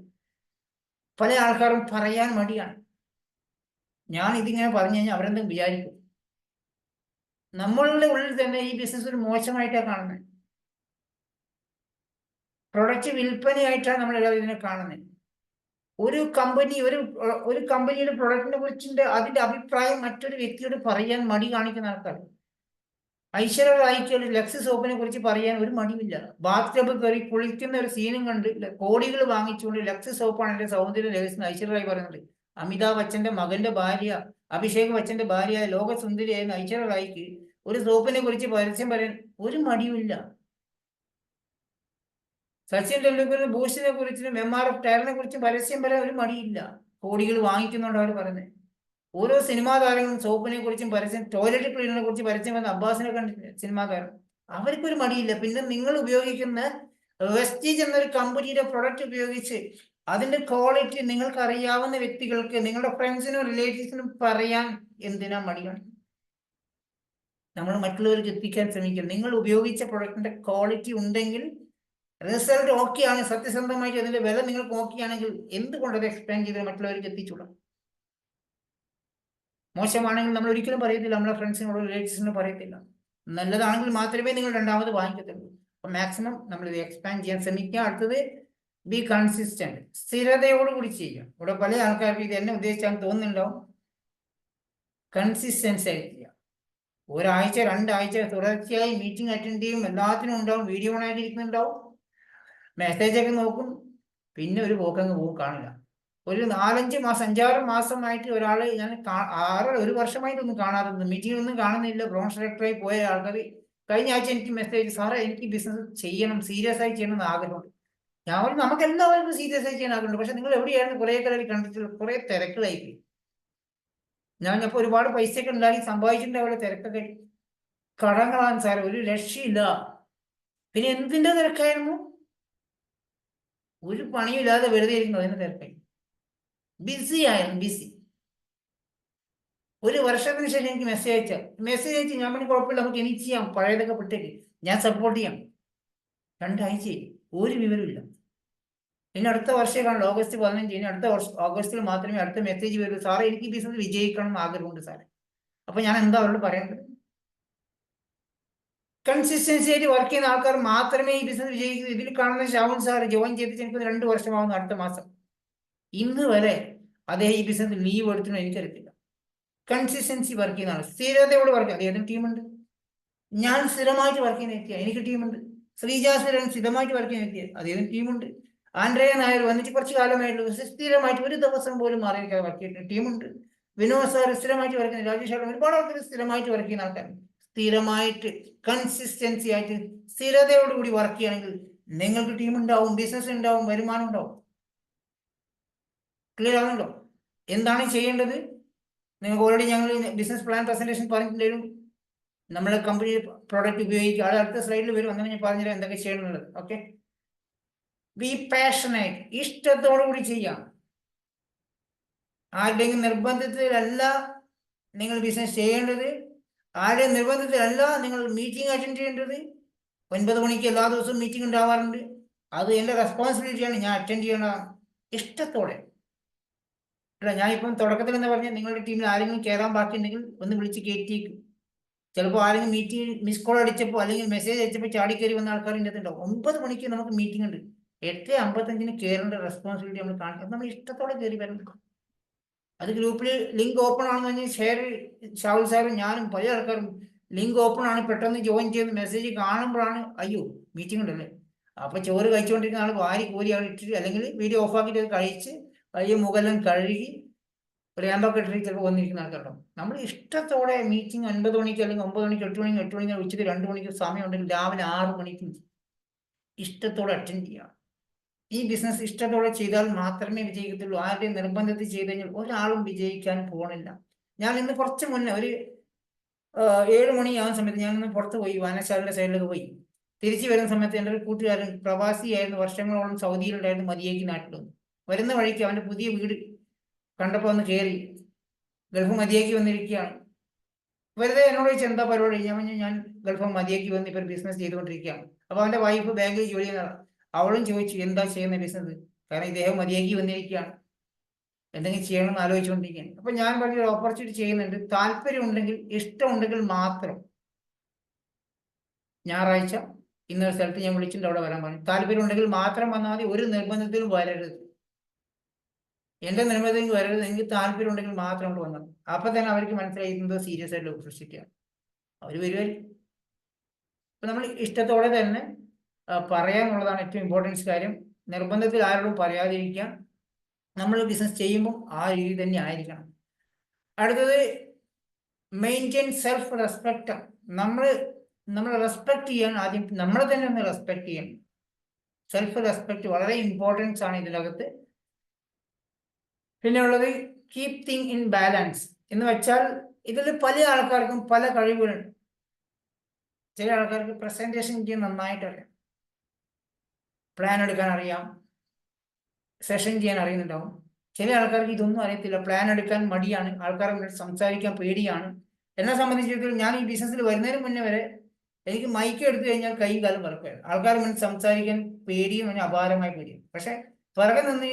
പല ആൾക്കാരും പറയാൻ മടിയാണ്. ഞാൻ ഇതിങ്ങനെ പറഞ്ഞു കഴിഞ്ഞാൽ അവരെന്തും വിചാരിക്കും. നമ്മളുടെ ഉള്ളിൽ തന്നെ ഈ ബിസിനസ് ഒരു മോശമായിട്ടാണ് കാണുന്നത്. പ്രൊഡക്റ്റ് വിൽപ്പനയായിട്ടാണ് നമ്മൾ എല്ലാവരും ഇതിനെ കാണുന്നത്. ഒരു കമ്പനിയുടെ പ്രൊഡക്റ്റിനെ കുറിച്ചിട്ട് അതിന്റെ അഭിപ്രായം മറ്റൊരു വ്യക്തിയോട് പറയാൻ മടി കാണിക്കുന്ന ആൾക്കാർ. ഐശ്വര്യ റായിക്ക് ലക്സ് സോപ്പിനെ കുറിച്ച് പറയാൻ ഒരു മടിയില്ല. ബാത്ത് ടബ് കയറി കുളിക്കുന്ന ഒരു സീനും കണ്ട് കോടികൾ വാങ്ങിച്ചുകൊണ്ട് ലക്സ് സോപ്പാണ് എന്റെ സൗന്ദര്യ രഹസ്യം ഐശ്വര്യ റായ് പറയുന്നുണ്ട്. അമിതാഭ് ബച്ചന്റെ മകന്റെ ഭാര്യ, അഭിഷേക് ബച്ചന്റെ ഭാര്യ, ലോകസുന്ദരിയായിരുന്ന ഐശ്വര്യ റായിക്ക് ഒരു സോപ്പിനെ കുറിച്ച് പരസ്യം പറയാൻ ഒരു മടിയുമില്ല. സച്ചിൻ ടെണ്ടുൽക്കറിന് ബൂസ്റ്റിനെ കുറിച്ചും MRF ടയറിനെ കുറിച്ചും പരസ്യം പറയാൻ ഒരു മടിയില്ല. കോടികൾ വാങ്ങിക്കുന്നുണ്ട് അവർ പറയുന്നത്. ഓരോ സിനിമാ താരങ്ങളും സോപ്പിനെ കുറിച്ചും പരസ്യം, ടോയ്ലറ്റ് ക്ലീനറിനെ കുറിച്ച് പരസ്യം വന്ന അബ്ബാസിനെ കണ്ടിട്ടില്ല സിനിമാ താരം. അവർക്കൊരു മടിയില്ല. പിന്നെ നിങ്ങൾ ഉപയോഗിക്കുന്ന വെസ്റ്റീജ് എന്നൊരു കമ്പനിയുടെ പ്രൊഡക്റ്റ് ഉപയോഗിച്ച് അതിന്റെ ക്വാളിറ്റി നിങ്ങൾക്ക് അറിയാവുന്ന വ്യക്തികൾക്ക്, നിങ്ങളുടെ ഫ്രണ്ട്സിനും റിലേറ്റീവ്സിനും പറയാൻ എന്തിനാ മടിയാണ്? നമ്മൾ മറ്റുള്ളവർക്ക് എത്തിക്കാൻ ശ്രമിക്കുക. നിങ്ങൾ ഉപയോഗിച്ച പ്രൊഡക്റ്റിന്റെ ക്വാളിറ്റി ഉണ്ടെങ്കിൽ, റിസൾട്ട് ഓക്കെയാണ്, സത്യസന്ധമായിട്ട് അതിന്റെ വില നിങ്ങൾക്ക് ഓക്കെയാണെങ്കിൽ എന്തുകൊണ്ട് അത് എക്സ്പാൻഡ് ചെയ്ത് മറ്റുള്ളവർക്ക് എത്തിച്ചൂടാ? മോശമാണെങ്കിൽ നമ്മൾ ഒരിക്കലും പറയത്തില്ല, നമ്മളെ ഫ്രണ്ട്സിനോട് റിലേറ്റീവ്സിനോട് പറയത്തില്ല. നല്ലതാണെങ്കിൽ മാത്രമേ നിങ്ങൾ രണ്ടാമത് വാങ്ങിക്കത്തുള്ളൂ. അപ്പൊ മാക്സിമം നമ്മൾ ഇത് എക്സ്പാൻഡ് ചെയ്യാൻ ശ്രമിക്കുക. അടുത്തത് ബി കൺസിസ്റ്റന്റ്, സ്ഥിരതയോടുകൂടി ചെയ്യുക. ഇവിടെ പല ആൾക്കാർക്ക് ഇത് എന്നെ ഉദ്ദേശിച്ചാൽ തോന്നുന്നുണ്ടാവും. കൺസിസ്റ്റൻസി ആയിട്ട് ചെയ്യുക. ഒരാഴ്ച 2 ആഴ്ച തുടർച്ചയായി മീറ്റിംഗ് അറ്റൻഡ് ചെയ്യും, എല്ലാത്തിനും ഉണ്ടാവും, വീഡിയോ ഓൺ ആയിട്ടിരിക്കുന്നുണ്ടാവും, മെസ്സേജ് ഒക്കെ നോക്കും, പിന്നെ ഒരു പോക്കങ്ങ് പോകും, കാണില്ല. ഒരു 4-5 മാസം 5-6 മാസമായിട്ട് ഒരാൾ ഞാൻ 1 വർഷമായിട്ടൊന്നും കാണാറുണ്ട്, മീറ്റിംഗിലൊന്നും കാണുന്നില്ല, ബ്രോൺസ് ഡയറക്ടറായി പോയ ആൾക്കാർ കഴിഞ്ഞ ആഴ്ച എനിക്ക് മെസ്സേജ്, സാറേ എനിക്ക് ബിസിനസ് ചെയ്യണം, സീരിയസ് ആയി ചെയ്യണം എന്ന് ആഗ്രഹമുണ്ട്. ഞാൻ പറഞ്ഞു നമുക്ക് എല്ലാവർക്കും സീരിയസ് ആയി ചെയ്യാൻ ആഗ്രഹമുണ്ട്, പക്ഷെ നിങ്ങൾ എവിടെയായിരുന്നു കുറെ കാലം കണ്ടിട്ടുള്ള കുറെ തിരക്കുകളായി. ഞാൻ ഇപ്പോൾ ഒരുപാട് പൈസയൊക്കെ ഉണ്ടാക്കി സമ്പാദിച്ചിട്ടുണ്ട്, അവിടെ തിരക്കൊക്കെ, കടങ്ങളാണ് സാറേ, ഒരു രക്ഷയില്ല. പിന്നെ എന്തിന്റെ തിരക്കായിരുന്നു? ഒരു പണിയില്ലാതെ വെറുതെ ഇരിക്കുന്നു, അതിന്റെ തിരക്കായി. ബിസി ആയിരുന്നു, ബിസി. 1 വർഷത്തിന് ശേഷം എനിക്ക് മെസ്സേജ് അയച്ചു. ഞാൻ പറഞ്ഞു കുഴപ്പമില്ല, നമുക്ക് എനിക്ക് ചെയ്യാം, പഴയതൊക്കെ വിട്ടേക്ക്, ഞാൻ സപ്പോർട്ട് ചെയ്യാം. 2 ആഴ്ചയായി, ഒരു വിവരമില്ല. ഇനി അടുത്ത വർഷം കാണും, ഓഗസ്റ്റ് 15, ഇനി അടുത്ത വർഷം ഓഗസ്റ്റിൽ മാത്രമേ അടുത്ത മെസ്സേജ് വരൂ, സാറേ എനിക്ക് ബിസിനസ് വിജയിക്കണം എന്ന് ആഗ്രഹമുണ്ട് സാറേ. അപ്പൊ ഞാൻ എന്താ അവരോട് പറയേണ്ടത്? കൺസിസ്റ്റൻസി ആയിട്ട് വർക്ക് ചെയ്യുന്ന ആൾക്കാർ മാത്രമേ ഈ ബിസിനസ് വിജയിക്കൂ. ഇതിൽ കാണുന്ന ഷാവുൽ സാർ ജോയിൻ ചെയ്തിട്ട് എനിക്ക് 2 വർഷമാവുന്നു, അടുത്ത മാസം. ഇന്ന് വരെ അദ്ദേഹം ഈ ബിസിനസ് ലീവ് എടുത്തിനോ എനിക്കറിയത്തില്ല. കൺസിസ്റ്റൻസി വർക്ക് ചെയ്യുന്ന ആൾ, സ്ഥിരതയോട് വർക്ക്. അദ്ദേഹത്തിന് ടീമുണ്ട്. ഞാൻ സ്ഥിരമായിട്ട് വർക്ക് ചെയ്യുന്ന വ്യക്തിയാണ്, എനിക്ക് ടീമുണ്ട്. ശ്രീജാസുരൻ സ്ഥിരമായിട്ട് വർക്ക് ചെയ്യുന്ന വ്യക്തിയാണ്, അദ്ദേഹത്തിന് ടീമുണ്ട്. ആൻഡ്രയ നായർ വന്നിട്ട് കുറച്ച് കാലമായിട്ടുള്ളൂ, സ്ഥിരമായിട്ട് ഒരു ദിവസം പോലും മാറിയിരിക്കാതെ വർക്ക് ചെയ്യുന്ന ടീമുണ്ട്. വിനോദ് സാർ സ്ഥിരമായിട്ട് വർക്ക് ചെയ്യുന്ന, രാജേഷ് സാർ, ഒരുപാട് ആൾക്കാർ സ്ഥിരമായിട്ട് വർക്ക് ചെയ്യുന്ന ആൾക്കാർ. സ്ഥിരമായിട്ട് കൺസിസ്റ്റൻസി ആയിട്ട് സ്ഥിരതയോടുകൂടി വർക്ക് ചെയ്യുകയാണെങ്കിൽ നിങ്ങൾക്ക് ടീം ഉണ്ടാവും, ബിസിനസ് ഉണ്ടാവും, വരുമാനം ഉണ്ടാവും. ക്ലിയർ ആവുന്നുണ്ടോ? എന്താണ് ചെയ്യേണ്ടത്? നിങ്ങൾക്ക് ഓൾറെഡി ഞങ്ങൾ ബിസിനസ് പ്ലാൻ പ്രസന്റേഷൻ പറഞ്ഞിട്ടുണ്ടായിരുന്നു. നമ്മളെ കമ്പനി പ്രോഡക്റ്റ് ഉപയോഗിക്കുക, അത് അടുത്ത സ്ലൈഡിൽ വരും, അങ്ങനെ ഞാൻ പറഞ്ഞുതരാം എന്തൊക്കെ ചെയ്യണമെന്നുള്ളത്. ഓക്കെ, ബി പാഷനേറ്റ്, ഇഷ്ടത്തോടു കൂടി ചെയ്യാം. ആരുടെയും നിർബന്ധത്തിലല്ല നിങ്ങൾ ബിസിനസ് ചെയ്യേണ്ടത്, ആരുടെയും നിർബന്ധത്തിലല്ല നിങ്ങൾ മീറ്റിംഗ് അറ്റൻഡ് ചെയ്യേണ്ടത്. 9 മണിക്ക് എല്ലാ ദിവസവും മീറ്റിംഗ് ഉണ്ടാവാറുണ്ട്, അത് എൻ്റെ റെസ്പോൺസിബിലിറ്റിയാണ്, ഞാൻ അറ്റൻഡ് ചെയ്യണതാണ് ഇഷ്ടത്തോടെ. അല്ല, ഞാനിപ്പം തുടക്കത്തിൽ എന്ന് പറഞ്ഞാൽ നിങ്ങളുടെ ടീമിൽ ആരെങ്കിലും കയറാൻ ബാക്കിയുണ്ടെങ്കിൽ ഒന്ന് വിളിച്ച് കയറ്റിയേക്കും. ചിലപ്പോൾ ആരെങ്കിലും മീറ്റിംഗ് മിസ് കോൾ അടിച്ചപ്പോൾ അല്ലെങ്കിൽ മെസ്സേജ് അയച്ചപ്പോൾ ചാടിക്കയറി വന്ന ആൾക്കാർ ഉണ്ടാവും. 9 മണിക്ക് നമുക്ക് മീറ്റിംഗ് ഉണ്ട്, 8:55 കയറേണ്ട റെസ്പോൺസിബിലിറ്റി നമ്മൾ കാണിക്കണം. നമ്മൾ ഇഷ്ടത്തോടെ കയറി വരണം. അത് ഗ്രൂപ്പിൽ ലിങ്ക് ഓപ്പൺ ആണെന്ന് പറഞ്ഞാൽ ഷെയർ, ഷാവുൽ സാറും ഞാനും പല ആൾക്കാരും ലിങ്ക് ഓപ്പൺ ആണ്, പെട്ടെന്ന് ജോയിൻ ചെയ്ത് മെസ്സേജ് കാണുമ്പോഴാണ് അയ്യോ മീറ്റിംഗ് ഉണ്ടല്ലേ. അപ്പൊ ചോറ് കഴിച്ചുകൊണ്ടിരിക്കുന്ന ആൾ വാരി കോരി അവിടെ ഇട്ടിട്ട്, അല്ലെങ്കിൽ വീഡിയോ ഓഫ് ആക്കിയിട്ട് അത് കഴിച്ച് വലിയ മുഖെല്ലാം കഴുകി ഒരു ആമ്പൊക്കെ ഇട്ടിട്ട് ചിലപ്പോൾ വന്നിരിക്കുന്ന ആൾക്കാരുണ്ടാവും. നമ്മൾ ഇഷ്ടത്തോടെ മീറ്റിംഗ് 9 മണിക്ക് അല്ലെങ്കിൽ 9 മണിക്ക് 8 മണിക്ക് 8 മണിക്ക് ഉച്ചയ്ക്ക് 2 മണിക്ക് സമയം ഉണ്ടെങ്കിൽ രാവിലെ 6 മണിക്ക് ഇഷ്ടത്തോടെ അറ്റൻഡ് ചെയ്യാം. ഈ ബിസിനസ് ഇഷ്ടത്തോടെ ചെയ്താൽ മാത്രമേ വിജയിക്കത്തുള്ളൂ. ആരുടെയും നിർബന്ധത്തിൽ ചെയ്ത് കഴിഞ്ഞാൽ ഒരാളും വിജയിക്കാൻ പോണില്ല. ഞാൻ ഇന്ന് കുറച്ച് മുന്നേ ഒരു 7 മണിയാകുന്ന സമയത്ത് ഞാൻ ഇന്ന് പുറത്ത് പോയി, വായനശാലയുടെ സൈഡിലൊക്കെ പോയി. തിരിച്ചു വരുന്ന സമയത്ത് എൻ്റെ ഒരു കൂട്ടുകാരൻ പ്രവാസിയായിരുന്നു, വർഷങ്ങളോളം സൗദിയിലുണ്ടായിരുന്നു, മതിയേക്ക് നാട്ടിൽ വന്നു. വരുന്ന വഴിക്ക് അവൻ്റെ പുതിയ വീട് കണ്ടപ്പോൾ ഒന്ന് കയറി. ഗൾഫ് മതിയേക്ക് വന്നിരിക്കുകയാണ്. വെറുതെ എന്നോട് ചോദിച്ചാൽ എന്താ പരിപാടി? ഞാൻ ഗൾഫ് മതിയേക്ക് വന്ന് ഇപ്പോൾ ബിസിനസ് ചെയ്തുകൊണ്ടിരിക്കുകയാണ്. അപ്പോൾ അവൻ്റെ വൈഫ് ബാങ്കിൽ ജോലി ചെയ്യുന്നതാണ്. അവളും ചോദിച്ചു എന്താ ചെയ്യുന്ന ബിസിനസ്, കാരണം ഇദ്ദേഹം മതിയേക്ക് വന്നിരിക്കുകയാണ്, എന്തെങ്കിലും ചെയ്യണമെന്ന് ആലോചിച്ചുകൊണ്ടിരിക്കുകയാണ്. അപ്പൊ ഞാൻ പറഞ്ഞ ഓപ്പർച്യൂണിറ്റി ചെയ്യുന്നുണ്ട്, താല്പര്യം ഉണ്ടെങ്കിൽ, ഇഷ്ടമുണ്ടെങ്കിൽ മാത്രം ഞായറാഴ്ച ഇന്നൊരു സ്ഥലത്ത് ഞാൻ വിളിച്ചിട്ട് അവിടെ വരാൻ പറഞ്ഞു. താല്പര്യം ഉണ്ടെങ്കിൽ മാത്രം വന്നാൽ മതി, ഒരു നിർബന്ധത്തിലും വരരുത്. എന്റെ നിർബന്ധത്തിൽ വരരുത്, എനിക്ക് താല്പര്യം ഉണ്ടെങ്കിൽ മാത്രം അവിടെ വന്നാൽ. അപ്പൊ തന്നെ അവർക്ക് മനസ്സിലായിരുന്നത് സീരിയസ് ആയിട്ട് സൃഷ്ടിക്കുകയാണ്. അവർ വരുമായിരിക്കും. അപ്പൊ നമ്മൾ ഇഷ്ടത്തോടെ തന്നെ പറയാന്നുള്ളതാണ് ഏറ്റവും ഇമ്പോർട്ടൻസ് കാര്യം. നിർബന്ധത്തിൽ ആരോടും പറയാതിരിക്കുക. നമ്മൾ ബിസിനസ് ചെയ്യുമ്പോൾ ആ രീതി തന്നെ ആയിരിക്കണം. അടുത്തത് മെയിൻറ്റെയിൻ സെൽഫ് റെസ്പെക്ട്. നമ്മൾ റെസ്പെക്ട് ചെയ്യാൻ ആദ്യം നമ്മളെ തന്നെ ഒന്ന് റെസ്പെക്ട് ചെയ്യണം. സെൽഫ് റെസ്പെക്ട് വളരെ ഇമ്പോർട്ടൻസ് ആണ് ഇതിനകത്ത്. പിന്നെ ഉള്ളത് കീപ് തിങ് ഇൻ ബാലൻസ് എന്ന് വെച്ചാൽ ഇതിൽ പല ആൾക്കാർക്കും പല കഴിവുകളുണ്ട്. ചില ആൾക്കാർക്ക് പ്രസന്റേഷൻ ചെയ്യാൻ നന്നായിട്ട് അറിയാം, പ്ലാൻ എടുക്കാൻ അറിയാം, സെഷൻ ചെയ്യാൻ അറിയുന്നുണ്ടാവും. ചില ആൾക്കാർക്ക് ഇതൊന്നും അറിയത്തില്ല, പ്ലാൻ എടുക്കാൻ മടിയാണ്, ആൾക്കാരെ മുന്നിൽ സംസാരിക്കാൻ പേടിയാണ്. എന്നെ സംബന്ധിച്ചിടത്തോളം ഞാൻ ഈ ബിസിനസ്സിൽ വരുന്നതിന് മുന്നേ വരെ എനിക്ക് മൈക്ക് എടുത്തു കഴിഞ്ഞാൽ കൈയും കാലം പറക്കുകയാണ്. ആൾക്കാരെ മുന്നിൽ സംസാരിക്കാൻ പേടിയും പറഞ്ഞാൽ അപാരമായ പേടിയും. പക്ഷെ പിറകെ നിന്ന്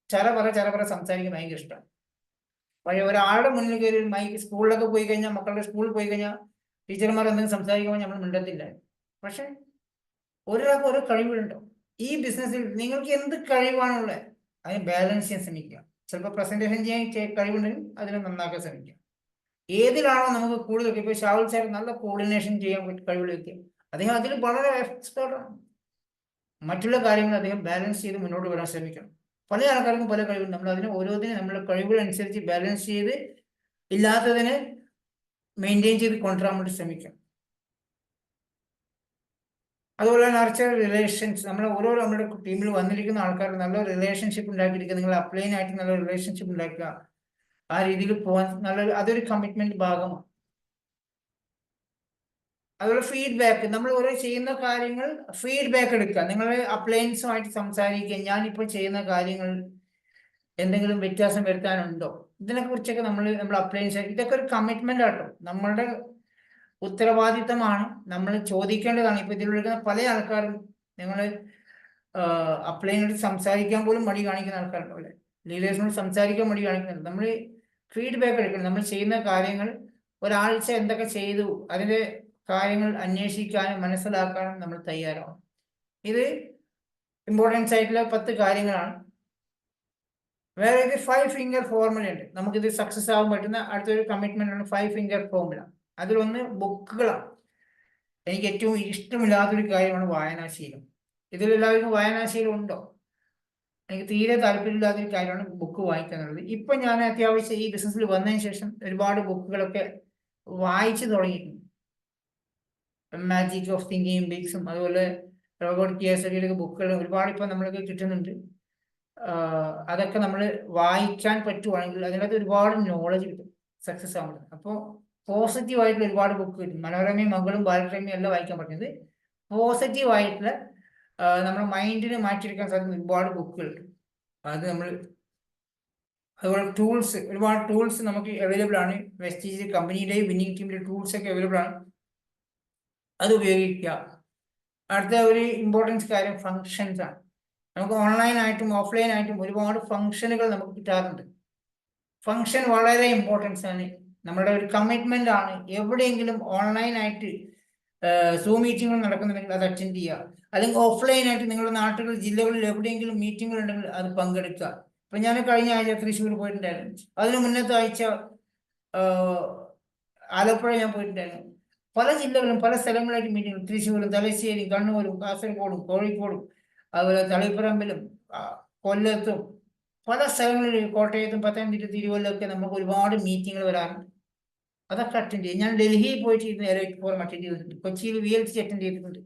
ചറപറ സംസാരിക്കാൻ ഭയങ്കര ഇഷ്ടമാണ്. പക്ഷെ ഒരാളുടെ മുന്നിൽ കയറി മൈക്ക്, സ്കൂളിലൊക്കെ പോയി കഴിഞ്ഞാൽ, മക്കളുടെ സ്കൂളിൽ പോയി കഴിഞ്ഞാൽ ടീച്ചർമാർ എന്തെങ്കിലും സംസാരിക്കുമ്പോൾ നമ്മൾ മിണ്ടത്തില്ല. പക്ഷെ ഒരാൾക്ക് ഓരോ കഴിവുകളുണ്ടോ. ഈ ബിസിനസ്സിൽ നിങ്ങൾക്ക് എന്ത് കഴിവാണുള്ളത് അതിന് ബാലൻസ് ചെയ്യാൻ ശ്രമിക്കുക. ചിലപ്പോൾ പ്രസന്റേഷൻ ചെയ്യാൻ കഴിവുണ്ടെങ്കിൽ അതിനെ നന്നാക്കാൻ ശ്രമിക്കുക. ഏതിലാണോ നമുക്ക് കൂടുതൽ, ഇപ്പോൾ ഷാവുൽ സാർ നല്ല കോർഡിനേഷൻ ചെയ്യാൻ കഴിവുള്ള വ്യക്തി, അദ്ദേഹം അതിൽ വളരെ എക്സ്പേർട്ടാണ്. മറ്റുള്ള കാര്യങ്ങൾ അദ്ദേഹം ബാലൻസ് ചെയ്ത് മുന്നോട്ട് വരാൻ ശ്രമിക്കണം. പല ആൾക്കാർക്കും പല കഴിവുണ്ട്. നമ്മൾ അതിന് ഓരോന്നിനും നമ്മുടെ കഴിവുകളനുസരിച്ച് ബാലൻസ് ചെയ്ത് ഇല്ലാത്തതിനെ മെയിൻറ്റെയിൻ ചെയ്ത് കൊണ്ടുവരാൻ വേണ്ടി ശ്രമിക്കാം. അതുപോലെ നർച്ചർ റിലേഷൻസ്. നമ്മുടെ ടീമിൽ വന്നിരിക്കുന്ന ആൾക്കാർ നല്ല റിലേഷൻഷിപ്പ് ഉണ്ടാക്കിയിരിക്കുക. നിങ്ങൾ അപ്ലൈനായിട്ട് നല്ല റിലേഷൻഷിപ്പ് ഉണ്ടാക്കുക. ആ രീതിയിൽ പോകാൻ അതൊരു കമ്മിറ്റ്മെന്റ് ഭാഗമാണ്. അതുപോലെ ഫീഡ്ബാക്ക്. നമ്മൾ ഓരോ ചെയ്യുന്ന കാര്യങ്ങൾ ഫീഡ്ബാക്ക് എടുക്കുക. നിങ്ങൾ അപ്ലയൻസുമായിട്ട് സംസാരിക്കുക. ഞാനിപ്പോൾ ചെയ്യുന്ന കാര്യങ്ങൾ എന്തെങ്കിലും വ്യത്യാസം വരുത്താനുണ്ടോ, ഇതിനെ കുറിച്ചൊക്കെ നമ്മൾ അപ്ലയൻസ്, ഇതൊക്കെ ഒരു കമ്മിറ്റ്മെന്റ് ആട്ടോ, നമ്മളുടെ ഉത്തരവാദിത്തമാണ്, നമ്മൾ ചോദിക്കേണ്ടതാണ്. ഇപ്പൊ ഇതിലുള്ള പല ആൾക്കാരും നിങ്ങൾ അപ്ലൈനോട് സംസാരിക്കാൻ പോലും മടി കാണിക്കുന്ന ആൾക്കാരുണ്ടാവില്ലേ, ലീഡേഴ്സിനോട് സംസാരിക്കാൻ മടി കാണിക്കുന്നുണ്ട്. നമ്മൾ ഫീഡ്ബാക്ക് എടുക്കണം. നമ്മൾ ചെയ്യുന്ന കാര്യങ്ങൾ ഒരാഴ്ച എന്തൊക്കെ ചെയ്തു, അതിന്റെ കാര്യങ്ങൾ അന്വേഷിക്കാനും മനസ്സിലാക്കാനും നമ്മൾ തയ്യാറാവും. ഇത് ഇമ്പോർട്ടൻസ് ആയിട്ടുള്ള 10 കാര്യങ്ങളാണ്. വേറെ ഇത് 5 ഫിംഗർ ഫോർമുല ഉണ്ട്. നമുക്കിത് സക്സസ് ആവാൻ പറ്റുന്ന അടുത്തൊരു കമ്മിറ്റ്മെന്റ് ആണ് 5 ഫിംഗർ ഫോർമുല. അതിലൊന്ന് ബുക്കുകളാണ്. എനിക്ക് ഏറ്റവും ഇഷ്ടമില്ലാത്തൊരു കാര്യമാണ് വായനാശീലം. ഇതിലെല്ലാവർക്കും വായനാശീലം ഉണ്ടോ? എനിക്ക് തീരെ താല്പര്യമില്ലാത്തൊരു കാര്യമാണ് ബുക്ക് വായിക്കാനുള്ളത്. ഇപ്പൊ ഞാൻ അത്യാവശ്യം ഈ ബിസിനസ്സിൽ വന്നതിന് ശേഷം ഒരുപാട് ബുക്കുകളൊക്കെ വായിച്ചു തുടങ്ങിയിട്ടുണ്ട്. മാജിക് ഓഫ് തിങ്കിങ് ബിഗ്സും അതുപോലെ റോബർട്ട് കിയോസാക്കിയുടെ ബുക്കുകൾ ഒരുപാട് ഇപ്പൊ നമ്മൾക്ക് കിട്ടുന്നുണ്ട്. അതൊക്കെ നമ്മൾ വായിക്കാൻ പറ്റുവാണെങ്കിൽ അതിനകത്ത് ഒരുപാട് നോളജ് കിട്ടും സക്സസ് ആവുന്നത്. അപ്പോൾ പോസിറ്റീവായിട്ടുള്ള ഒരുപാട് ബുക്ക് കിട്ടും. മനോരമയും മംഗളും ബാലരമയും എല്ലാം വായിക്കാൻ പറ്റുന്നത് പോസിറ്റീവായിട്ടുള്ള നമ്മുടെ മൈൻഡിനെ മാറ്റിയെടുക്കാൻ സാധിക്കുന്ന ഒരുപാട് ബുക്കുകൾ കിട്ടും. അത് നമ്മൾ അതുപോലെ ടൂൾസ്, ഒരുപാട് ടൂൾസ് നമുക്ക് അവൈലബിൾ ആണ്. വെസ്റ്റീജ് കമ്പനിയുടെയും വിന്നിംഗ് ടീമിന്റെ ടൂൾസ് ഒക്കെ അവൈലബിൾ ആണ്, അത് ഉപയോഗിക്കുക. അടുത്ത ഒരു ഇമ്പോർട്ടൻസ് കാര്യം ഫങ്ഷൻസ് ആണ്. നമുക്ക് ഓൺലൈനായിട്ടും ഓഫ്ലൈനായിട്ടും ഒരുപാട് ഫങ്ഷനുകൾ നമുക്ക് കിട്ടാറുണ്ട്. ഫങ്ഷൻ വളരെ ഇമ്പോർട്ടൻസ് ആണ്, നമ്മുടെ ഒരു കമ്മിറ്റ്മെന്റ് ആണ്. എവിടെയെങ്കിലും ഓൺലൈനായിട്ട് സൂം മീറ്റിങ്ങുകൾ നടക്കുന്നുണ്ടെങ്കിൽ അത് അറ്റൻഡ് ചെയ്യുക, അല്ലെങ്കിൽ ഓഫ്ലൈനായിട്ട് നിങ്ങളുടെ നാട്ടുകൾ ജില്ലകളിൽ എവിടെയെങ്കിലും മീറ്റിങ്ങുകൾ ഉണ്ടെങ്കിൽ അത് പങ്കെടുക്കുക. ഇപ്പൊ ഞാൻ കഴിഞ്ഞ ആഴ്ച തൃശ്ശൂർ പോയിട്ടുണ്ടായിരുന്നു. അതിന് മുന്നത്തെ ആഴ്ച ആലപ്പുഴ ഞാൻ പോയിട്ടുണ്ടായിരുന്നു. പല ജില്ലകളും പല സ്ഥലങ്ങളായിട്ട് മീറ്റിംഗ്, തൃശ്ശൂരും തലശ്ശേരിയും കണ്ണൂരും കാസർഗോഡും കോഴിക്കോടും അതുപോലെ തളിപ്പറമ്പിലും കൊല്ലത്തും പല സ്ഥലങ്ങളിലും കോട്ടയത്തും പത്തനംതിട്ട തിരുവല്ലയൊക്കെ നമുക്ക് ഒരുപാട് മീറ്റിങ്ങുകൾ വരാറുണ്ട്. അതൊക്കെ അറ്റൻഡ് ചെയ്യും. ഞാൻ ഡൽഹിയിൽ പോയിട്ട് Elite Forum അറ്റൻഡ് ചെയ്തിട്ടുണ്ട്, കൊച്ചിയിൽ VLC അറ്റൻഡ് ചെയ്തിട്ടുണ്ട്.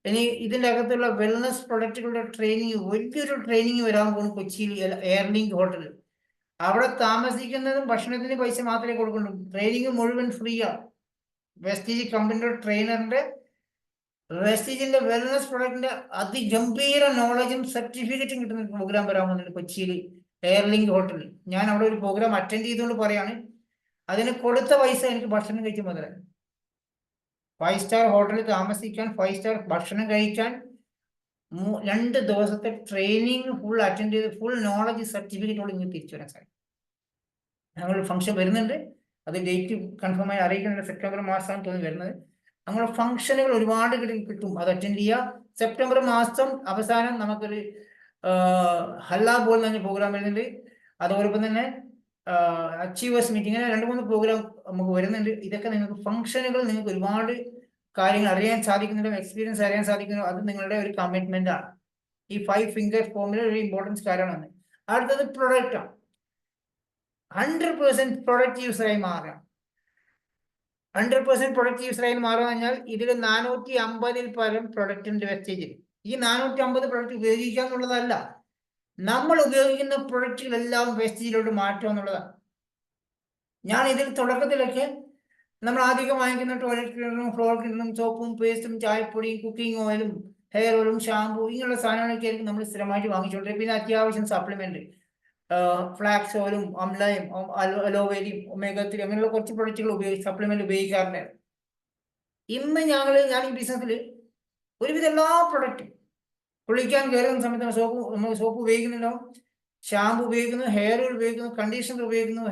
ഇനി ഇതിൻ്റെ അകത്തുള്ള വെൽനസ് പ്രൊഡക്റ്റുകളുടെ ട്രെയിനിങ്, വലിയൊരു ട്രെയിനിങ് വരാൻ പോകുന്നു കൊച്ചിയിൽ എയർലിങ്ക് ഹോട്ടലിൽ. അവിടെ താമസിക്കുന്നതും ഭക്ഷണത്തിന് പൈസ മാത്രമേ കൊടുക്കുള്ളൂ, ട്രെയിനിങ് മുഴുവൻ ഫ്രീയാണ്. വെസ്റ്റീജ് കമ്പനിയുടെ ട്രെയിനറിന്റെ, വെസ്റ്റീജിന്റെ വെൽനസ് പ്രൊഡക്റ്റിന്റെ അതിഗംഭീര നോളജും സർട്ടിഫിക്കറ്റും കിട്ടുന്ന പ്രോഗ്രാം വരാൻ പോകുന്നുണ്ട് കൊച്ചിയിൽ എയർലിങ്ക് ഹോട്ടലിൽ. ഞാൻ അവിടെ ഒരു പ്രോഗ്രാം അറ്റൻഡ് ചെയ്തുകൊണ്ട് പറയാണ്, അതിന് കൊടുത്ത പൈസ എനിക്ക് ഭക്ഷണം കഴിച്ച് മുതലാണ്. 5 സ്റ്റാർ ഹോട്ടലിൽ താമസിക്കാൻ, 5 സ്റ്റാർ ഭക്ഷണം കഴിക്കാൻ, 2 ദിവസത്തെ ട്രെയിനിങ് ഫുൾ അറ്റൻഡ് ചെയ്ത് ഫുൾ നോളജ് സർട്ടിഫിക്കറ്റോട് ഇങ്ങനെ തിരിച്ചു വരാൻ സാധിക്കും. ഞങ്ങൾ ഫംഗ്ഷൻ വരുന്നുണ്ട്, അത് ഡേറ്റ് കൺഫേം ആയി അറിയിക്കുന്നുണ്ട്. സെപ്റ്റംബർ മാസമാണ് തോന്നി വരുന്നത്. നമ്മുടെ ഫംഗ്ഷനുകൾ ഒരുപാട് കിട്ടും, അത് അറ്റൻഡ് ചെയ്യുക. സെപ്റ്റംബർ മാസം അവസാനം നമുക്കൊരു ഹല്ലാ ബോൾ എന്ന് പറഞ്ഞ പ്രോഗ്രാം വരുന്നുണ്ട്. അതോടൊപ്പം തന്നെ അച്ചീവേഴ്സ് മീറ്റിംഗ്, അങ്ങനെ 2-3 പ്രോഗ്രാം നമുക്ക് വരുന്നുണ്ട്. ഇതൊക്കെ നിങ്ങൾക്ക് ഫംഗ്ഷനുകൾ നിങ്ങൾക്ക് ഒരുപാട് കാര്യങ്ങൾ അറിയാൻ സാധിക്കുന്നുണ്ടോ, എക്സ്പീരിയൻസ് അറിയാൻ സാധിക്കുന്നു. അത് നിങ്ങളുടെ ഒരു കമ്മിറ്റ്മെന്റ് ആണ്. ഈ 5 ഫിംഗർ ഫോമിലെ ഒരു ഇമ്പോർട്ടൻസ് കാര്യമാണ്. അടുത്തത് പ്രൊഡക്റ്റ് ആണ്. 100% പ്രൊഡക്റ്റ് യൂസറായി മാറുക. 100% പ്രൊഡക്റ്റ് യൂസറായി മാറുക എന്ന് പറഞ്ഞാൽ ഇതിൽ 450-ൽ പരം പ്രൊഡക്റ്റിന്റെ വെസ്റ്റേജിൽ ഈ 450 പ്രൊഡക്റ്റ് ഉപയോഗിക്കുക എന്നുള്ളതല്ല, നമ്മൾ ഉപയോഗിക്കുന്ന പ്രൊഡക്റ്റുകളെല്ലാം വേസ്റ്റേജിലോട്ട് മാറ്റുക എന്നുള്ളതാണ്. ഞാൻ ഇതിൽ തുടക്കത്തിലൊക്കെ നമ്മൾ ആദ്യം വാങ്ങിക്കുന്ന ടോയ്ലറ്റ് ക്ലീനറും ഫ്ലോർ ക്ലീനറും സോപ്പും പേസ്റ്റും ചായപ്പൊടിയും കുക്കിംഗ് ഓയിലും ഹെയർ ഓയിലും ഷാമ്പൂ ഇങ്ങനെയുള്ള സാധനങ്ങളൊക്കെ ആയിരിക്കും നമ്മൾ സ്ഥിരമായിട്ട് വാങ്ങിച്ചുകൊണ്ടിരിക്കും. പിന്നെ അത്യാവശ്യം സപ്ലിമെന്റ്, ഫ്ലാക്സ് ഓയിലും അമ്ലയും അലോവേരയും ഒമേഗ 3 അങ്ങനെയുള്ള കുറച്ച് പ്രൊഡക്റ്റുകൾ സപ്ലിമെന്റ് ഉപയോഗിക്കാറുണ്ട്. ഇന്ന് ഞാൻ ഈ ബിസിനസ്സിൽ ഒരുവിധം എല്ലാ പ്രൊഡക്റ്റും, കുളിക്കാൻ കയറുന്ന സമയത്ത് സോപ്പ് ഉപയോഗിക്കുന്നുണ്ടാവും, ഷാമ്പു ഉപയോഗിക്കുന്നു, ഹെയർ ഓയിൽ ഉപയോഗിക്കുന്നു, കണ്ടീഷണർ ഉപയോഗിക്കുന്നു,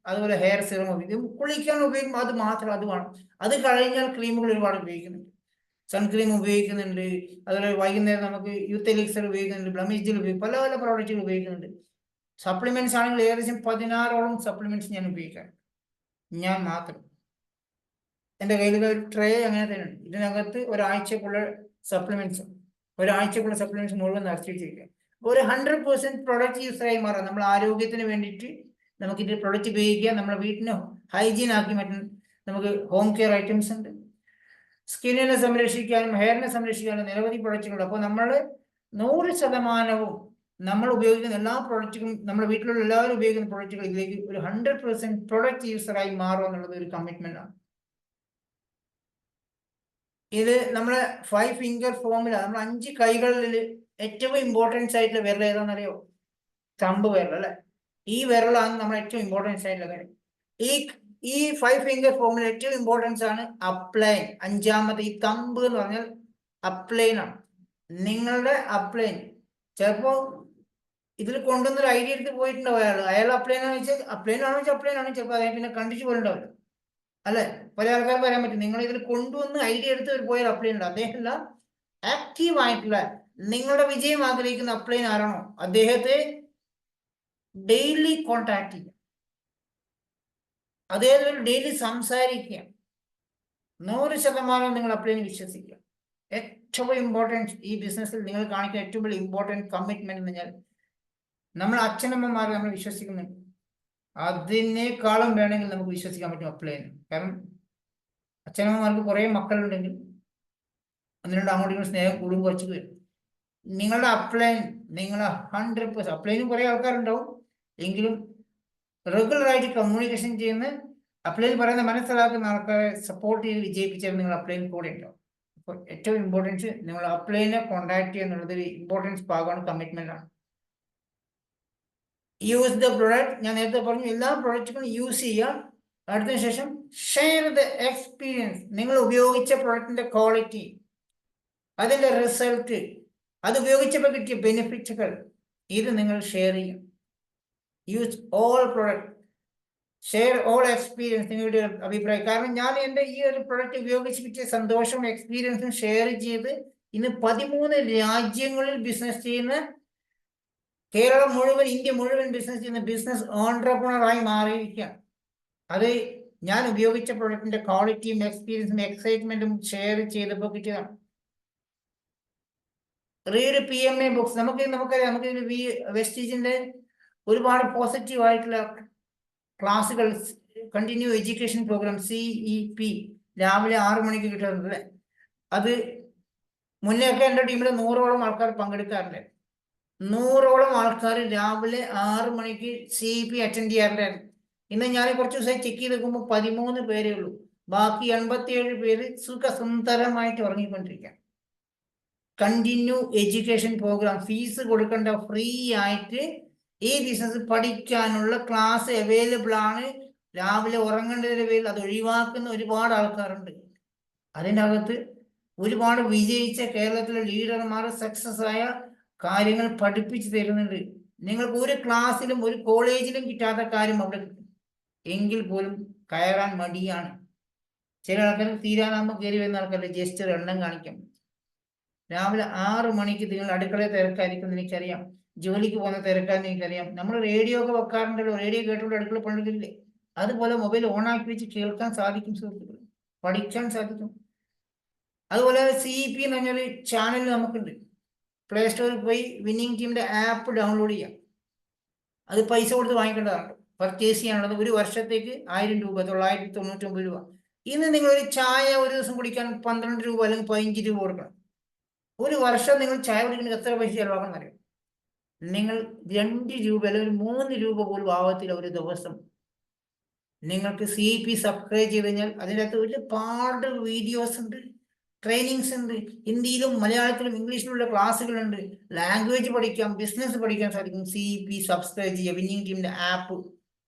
അതുപോലെ ഹെയർ സിറം ഉപയോഗിക്കും. കുളിക്കാൻ ഉപയോഗിക്കുമ്പോൾ അത് മാത്രം അത് വേണം. അത് കഴിഞ്ഞാൽ ക്രീമുകൾ ഒരുപാട് ഉപയോഗിക്കുന്നുണ്ട്, സൺക്രീം ഉപയോഗിക്കുന്നുണ്ട്, അതുപോലെ വൈകുന്നേരം നമുക്ക് യൂത്ത് എലിക്സർ ഉപയോഗിക്കുന്നുണ്ട്, ബ്ലമിഷ് ജെൽ ഉപയോഗിക്കും, പല പല പ്രോഡക്റ്റുകൾ ഉപയോഗിക്കുന്നുണ്ട്. സപ്ലിമെന്റ്സ് ആണെങ്കിൽ ഏകദേശം 16ഓളം സപ്ലിമെന്റ്സ് ഞാൻ ഉപയോഗിക്കാം, ഞാൻ മാത്രം. എൻ്റെ കയ്യിൽ ഒരു ട്രേ അങ്ങനെ തന്നെ ഉണ്ട്. ഇതിനകത്ത് ഒരാഴ്ചക്കുള്ള സപ്ലിമെന്റ്സ് മുഴുവൻ നിറച്ച് വെച്ചിരിക്കുക. ഒരു 100% പ്രൊഡക്റ്റ് യൂസറായി മാറാം. നമ്മൾ ആരോഗ്യത്തിന് വേണ്ടിയിട്ട് നമുക്ക് ഇത് പ്രൊഡക്റ്റ് ഉപയോഗിക്കുക. നമ്മുടെ വീട്ടിന് ഹൈജീൻ ആക്കി മാറ്റാൻ നമുക്ക് ഹോം കെയർ ഐറ്റംസ് ഉണ്ട്. സ്കിന്നിനെ സംരക്ഷിക്കാനും ഹെയറിനെ സംരക്ഷിക്കാനും നിരവധി പ്രൊഡക്റ്റുകളുണ്ട്. അപ്പോൾ നമ്മൾ 100% നമ്മൾ ഉപയോഗിക്കുന്ന എല്ലാ പ്രൊഡക്റ്റുകളും, നമ്മുടെ വീട്ടിലുള്ള എല്ലാവരും ഉപയോഗിക്കുന്ന പ്രൊഡക്റ്റുകൾ ഇതിലേക്ക് ഒരു 100% പ്രൊഡക്റ്റ് യൂസറായി മാറുക എന്നുള്ളത് ഒരു കമ്മിറ്റ്മെന്റ് ആണ്. ഇത് നമ്മുടെ 5 ഫിംഗർ ഫോമില, നമ്മൾ 5 കൈകളിൽ ഏറ്റവും ഇമ്പോർട്ടൻസ് ആയിട്ടുള്ള വിരൽ ഏതാണെന്നറിയോ? തമ്പ് വിരൽ അല്ലെ. ഈ വിരലാണ് നമ്മൾ ഏറ്റവും ഇമ്പോർട്ടൻസ് ആയിട്ടുള്ള കാര്യം. ഈ 5 ഫിംഗർ ഫോമിൽ ഏറ്റവും ഇമ്പോർട്ടൻസ് ആണ് അപ്ലൈൻ. 5ാമത്തെ ഈ തമ്പ് എന്ന് പറഞ്ഞാൽ അപ്ലൈൻ ആണ്. നിങ്ങളുടെ അപ്ലൈൻ ചിലപ്പോ ഇതിൽ കൊണ്ടുവന്നൊരു ഐഡിയ എടുത്ത് പോയിട്ടുണ്ടാവും അയാൾ അപ്ലൈൻ ആണെന്ന് വെച്ചാൽ അപ്ലൈൻ ആണ് ചിലപ്പോൾ അദ്ദേഹം പിന്നെ കണ്ടിച്ചു പോലുണ്ടാവില്ല അല്ലെ. പല ആൾക്കാർ പറയാൻ പറ്റും, നിങ്ങൾ ഇതിൽ കൊണ്ടുവന്ന് ഐഡിയ എടുത്ത് പോയാൽ അപ്ലൈൻ ഉണ്ട്. അദ്ദേഹമല്ല, ആക്റ്റീവ് ആയിട്ടുള്ള നിങ്ങളുടെ വിജയം ആഗ്രഹിക്കുന്ന അപ്ലൈൻ ആരാണോ അദ്ദേഹത്തെ ഡെയിലി കോണ്ടാക്ട് ചെയ്യുക, അദ്ദേഹത്തോട് ഡെയിലി സംസാരിക്കുക. 100% നിങ്ങൾ അപ്ലൈൻ വിശ്വസിക്കുക. ഏറ്റവും ഇമ്പോർട്ടൻറ്റ് ഈ ബിസിനസ്സിൽ നിങ്ങൾ കാണിക്കുന്ന ഏറ്റവും വലിയ ഇമ്പോർട്ടൻറ്റ് കമ്മിറ്റ്മെന്റ് എന്ന് പറഞ്ഞാൽ, നമ്മൾ അച്ഛനമ്മമാരെ നമ്മൾ വിശ്വസിക്കുന്നുണ്ട്, അതിനേക്കാളും വേണമെങ്കിൽ നമുക്ക് വിശ്വസിക്കാൻ പറ്റും അപ്ലൈൻ. കാരണം അച്ഛനമ്മമാർക്ക് കുറേ മക്കളുണ്ടെങ്കിൽ അതിനോട് അങ്ങോട്ടും സ്നേഹം കൂടും കുറച്ച് വരും. നിങ്ങളുടെ അപ്ലൈൻ, നിങ്ങളെ 100% അപ്ലൈനും കുറേ ആൾക്കാരുണ്ടാവും, എങ്കിലും റെഗുലറായിട്ട് കമ്മ്യൂണിക്കേഷൻ ചെയ്യുന്ന അപ്ലൈൻ പറയുന്ന മനസ്സിലാക്കുന്ന ആൾക്കാരെ സപ്പോർട്ട് ചെയ്ത് വിജയിപ്പിച്ചാൽ നിങ്ങൾ അപ്ലൈൻ കൂടെ ഉണ്ടാവും. അപ്പോൾ ഏറ്റവും ഇമ്പോർട്ടൻസ് നിങ്ങൾ അപ്ലൈനെ കോണ്ടാക്ട് ചെയ്യുക എന്നുള്ളത് ഒരു ഇമ്പോർട്ടൻസ് ഭാഗമാണ്, കമ്മിറ്റ്മെന്റ് ആണ്. യൂസ് ദ പ്രൊഡക്റ്റ്, ഞാൻ നേരത്തെ പറഞ്ഞു, എല്ലാ പ്രൊഡക്റ്റുകളും യൂസ് ചെയ്യുക. അടുത്തതിന് ശേഷം ഷെയർ ദ എക്സ്പീരിയൻസ്. നിങ്ങൾ ഉപയോഗിച്ച പ്രൊഡക്റ്റിന്റെ ക്വാളിറ്റി, അതിന്റെ റിസൾട്ട്, അത് ഉപയോഗിച്ചപ്പോൾ കിട്ടിയ ബെനിഫിറ്റുകൾ, ഇത് നിങ്ങൾ ഷെയർ ചെയ്യും. Use all product, share all experience, നിങ്ങളുടെ അഭിപ്രായം. കാരണം ഞാൻ എൻ്റെ ഈ ഒരു പ്രൊഡക്റ്റ് ഉപയോഗിച്ച് കിട്ടിയ സന്തോഷവും എക്സ്പീരിയൻസും ഷെയർ ചെയ്ത് ഇന്ന് 13 രാജ്യങ്ങളിൽ ബിസിനസ് ചെയ്യുന്ന, കേരളം മുഴുവൻ, ഇന്ത്യ മുഴുവൻ ബിസിനസ് ചെയ്യുന്ന ബിസിനസ് ഓൺട്രപ്രണറായി മാറിയിരിക്കുകയാണ്. അത് ഞാൻ ഉപയോഗിച്ച പ്രൊഡക്റ്റിന്റെ ക്വാളിറ്റിയും എക്സ്പീരിയൻസും എക്സൈറ്റ്മെന്റും ഷെയർ ചെയ്തപ്പോൾ കിട്ടിയതാണ്. Read PMA books. നമുക്കറിയാം, നമുക്ക് വെസ്റ്റീജിന്റെ ഒരുപാട് പോസിറ്റീവ് ആയിട്ടുള്ള ക്ലാസ്സുകൾ, കണ്ടിന്യൂ എഡ്യൂക്കേഷൻ പ്രോഗ്രാം CEP രാവിലെ 6 മണിക്ക് കിട്ടുന്നത്. അത് മുന്നെയൊക്കെ എൻ്റെ ടീമിൽ 100ഓളം ആൾക്കാർ പങ്കെടുക്കാറുണ്ട്. 100ഓളം ആൾക്കാർ രാവിലെ 6 മണിക്ക് CEP അറ്റൻഡ് ചെയ്യാറുണ്ടായിരുന്നു. ഇന്ന് ഞാൻ കുറച്ച് ദിവസമായി ചെക്ക് ചെയ്ത് നോക്കുമ്പോൾ 13 പേരേ ഉള്ളൂ. ബാക്കി 87 പേര് സുഖസുന്ദരമായിട്ട് ഉറങ്ങിക്കൊണ്ടിരിക്കുക. കണ്ടിന്യൂ എഡ്യൂക്കേഷൻ പ്രോഗ്രാം, ഫീസ് കൊടുക്കേണ്ട, ഫ്രീ ആയിട്ട് ഈ ബിസിനസ് പഠിക്കാനുള്ള ക്ലാസ് അവൈലബിൾ ആണ്. രാവിലെ ഉറങ്ങേണ്ടതിന്റെ പേരിൽ അത് ഒഴിവാക്കുന്ന ഒരുപാട് ആൾക്കാരുണ്ട്. അതിനകത്ത് ഒരുപാട് വിജയിച്ച കേരളത്തിലെ ലീഡർമാർ സക്സസ് ആയ കാര്യങ്ങൾ പഠിപ്പിച്ചു തരുന്നുണ്ട്. നിങ്ങൾക്ക് ഒരു ക്ലാസ്സിലും ഒരു കോളേജിലും കിട്ടാത്ത കാര്യം അവിടെ കിട്ടും. എങ്കിൽ പോലും കയറാൻ മടിയാണ്. ചില ആൾക്കാർ തീരാനാകുമ്പോൾ കയറി വരുന്ന ആൾക്കാരുടെ ജസ്റ്റ് എണ്ണം കാണിക്കാം. രാവിലെ 6 മണിക്ക് നിങ്ങൾ അടുക്കളയിൽ തിരക്കായിരിക്കും, എനിക്കറിയാം. ജോലിക്ക് പോകുന്ന തിരക്കാന്ന് എനിക്കറിയാം. നമ്മൾ റേഡിയോ ഒക്കെ വെക്കാറുണ്ടല്ലോ, റേഡിയോ കേട്ടുകൊണ്ട് അടുക്കള പണിതില്ലേ? അതുപോലെ മൊബൈൽ ഓൺ ആക്കി വെച്ച് കേൾക്കാൻ സാധിക്കും സുഹൃത്തുക്കൾ, പഠിക്കാൻ സാധിക്കും. അതുപോലെ CEP എന്ന് പറഞ്ഞൊരു ചാനൽ നമുക്കുണ്ട്. പ്ലേ സ്റ്റോറിൽ പോയി വിന്നിംഗ് ടീമിന്റെ ആപ്പ് ഡൗൺലോഡ് ചെയ്യാം. അത് പൈസ കൊടുത്ത് വാങ്ങിക്കേണ്ടതാണ്. പർച്ചേസ് ചെയ്യാനുള്ളത് ഒരു വർഷത്തേക്ക് 1000 രൂപ, 999 രൂപ. ഇന്ന് നിങ്ങളൊരു ചായ ഒരു ദിവസം കുടിക്കാൻ 12 രൂപ അല്ലെങ്കിൽ 15 രൂപ കൊടുക്കണം. ഒരു വർഷം നിങ്ങൾ ചായ കുടിക്കുന്നത് എത്ര പൈസ ചിലവാക്കണം അറിയാം? നിങ്ങൾ 2 രൂപ അല്ലെങ്കിൽ 3 രൂപ പോലും ആവത്തില്ല ഒരു ദിവസം. നിങ്ങൾക്ക് CEP സബ്സ്ക്രൈബ് ചെയ്ത് കഴിഞ്ഞാൽ അതിനകത്ത് ഒരുപാട് വീഡിയോസ് ഉണ്ട്, ട്രെയിനിങ്സ് ഉണ്ട്. ഹിന്ദിയിലും മലയാളത്തിലും ഇംഗ്ലീഷിലുള്ള ക്ലാസ്സുകളുണ്ട്. ലാംഗ്വേജ് പഠിക്കാം, ബിസിനസ് പഠിക്കാൻ സാധിക്കും. CEP സബ്സ്ക്രൈബ് ചെയ്യുക, വിന്നിംഗ് ടീമിന്റെ ആപ്പ്.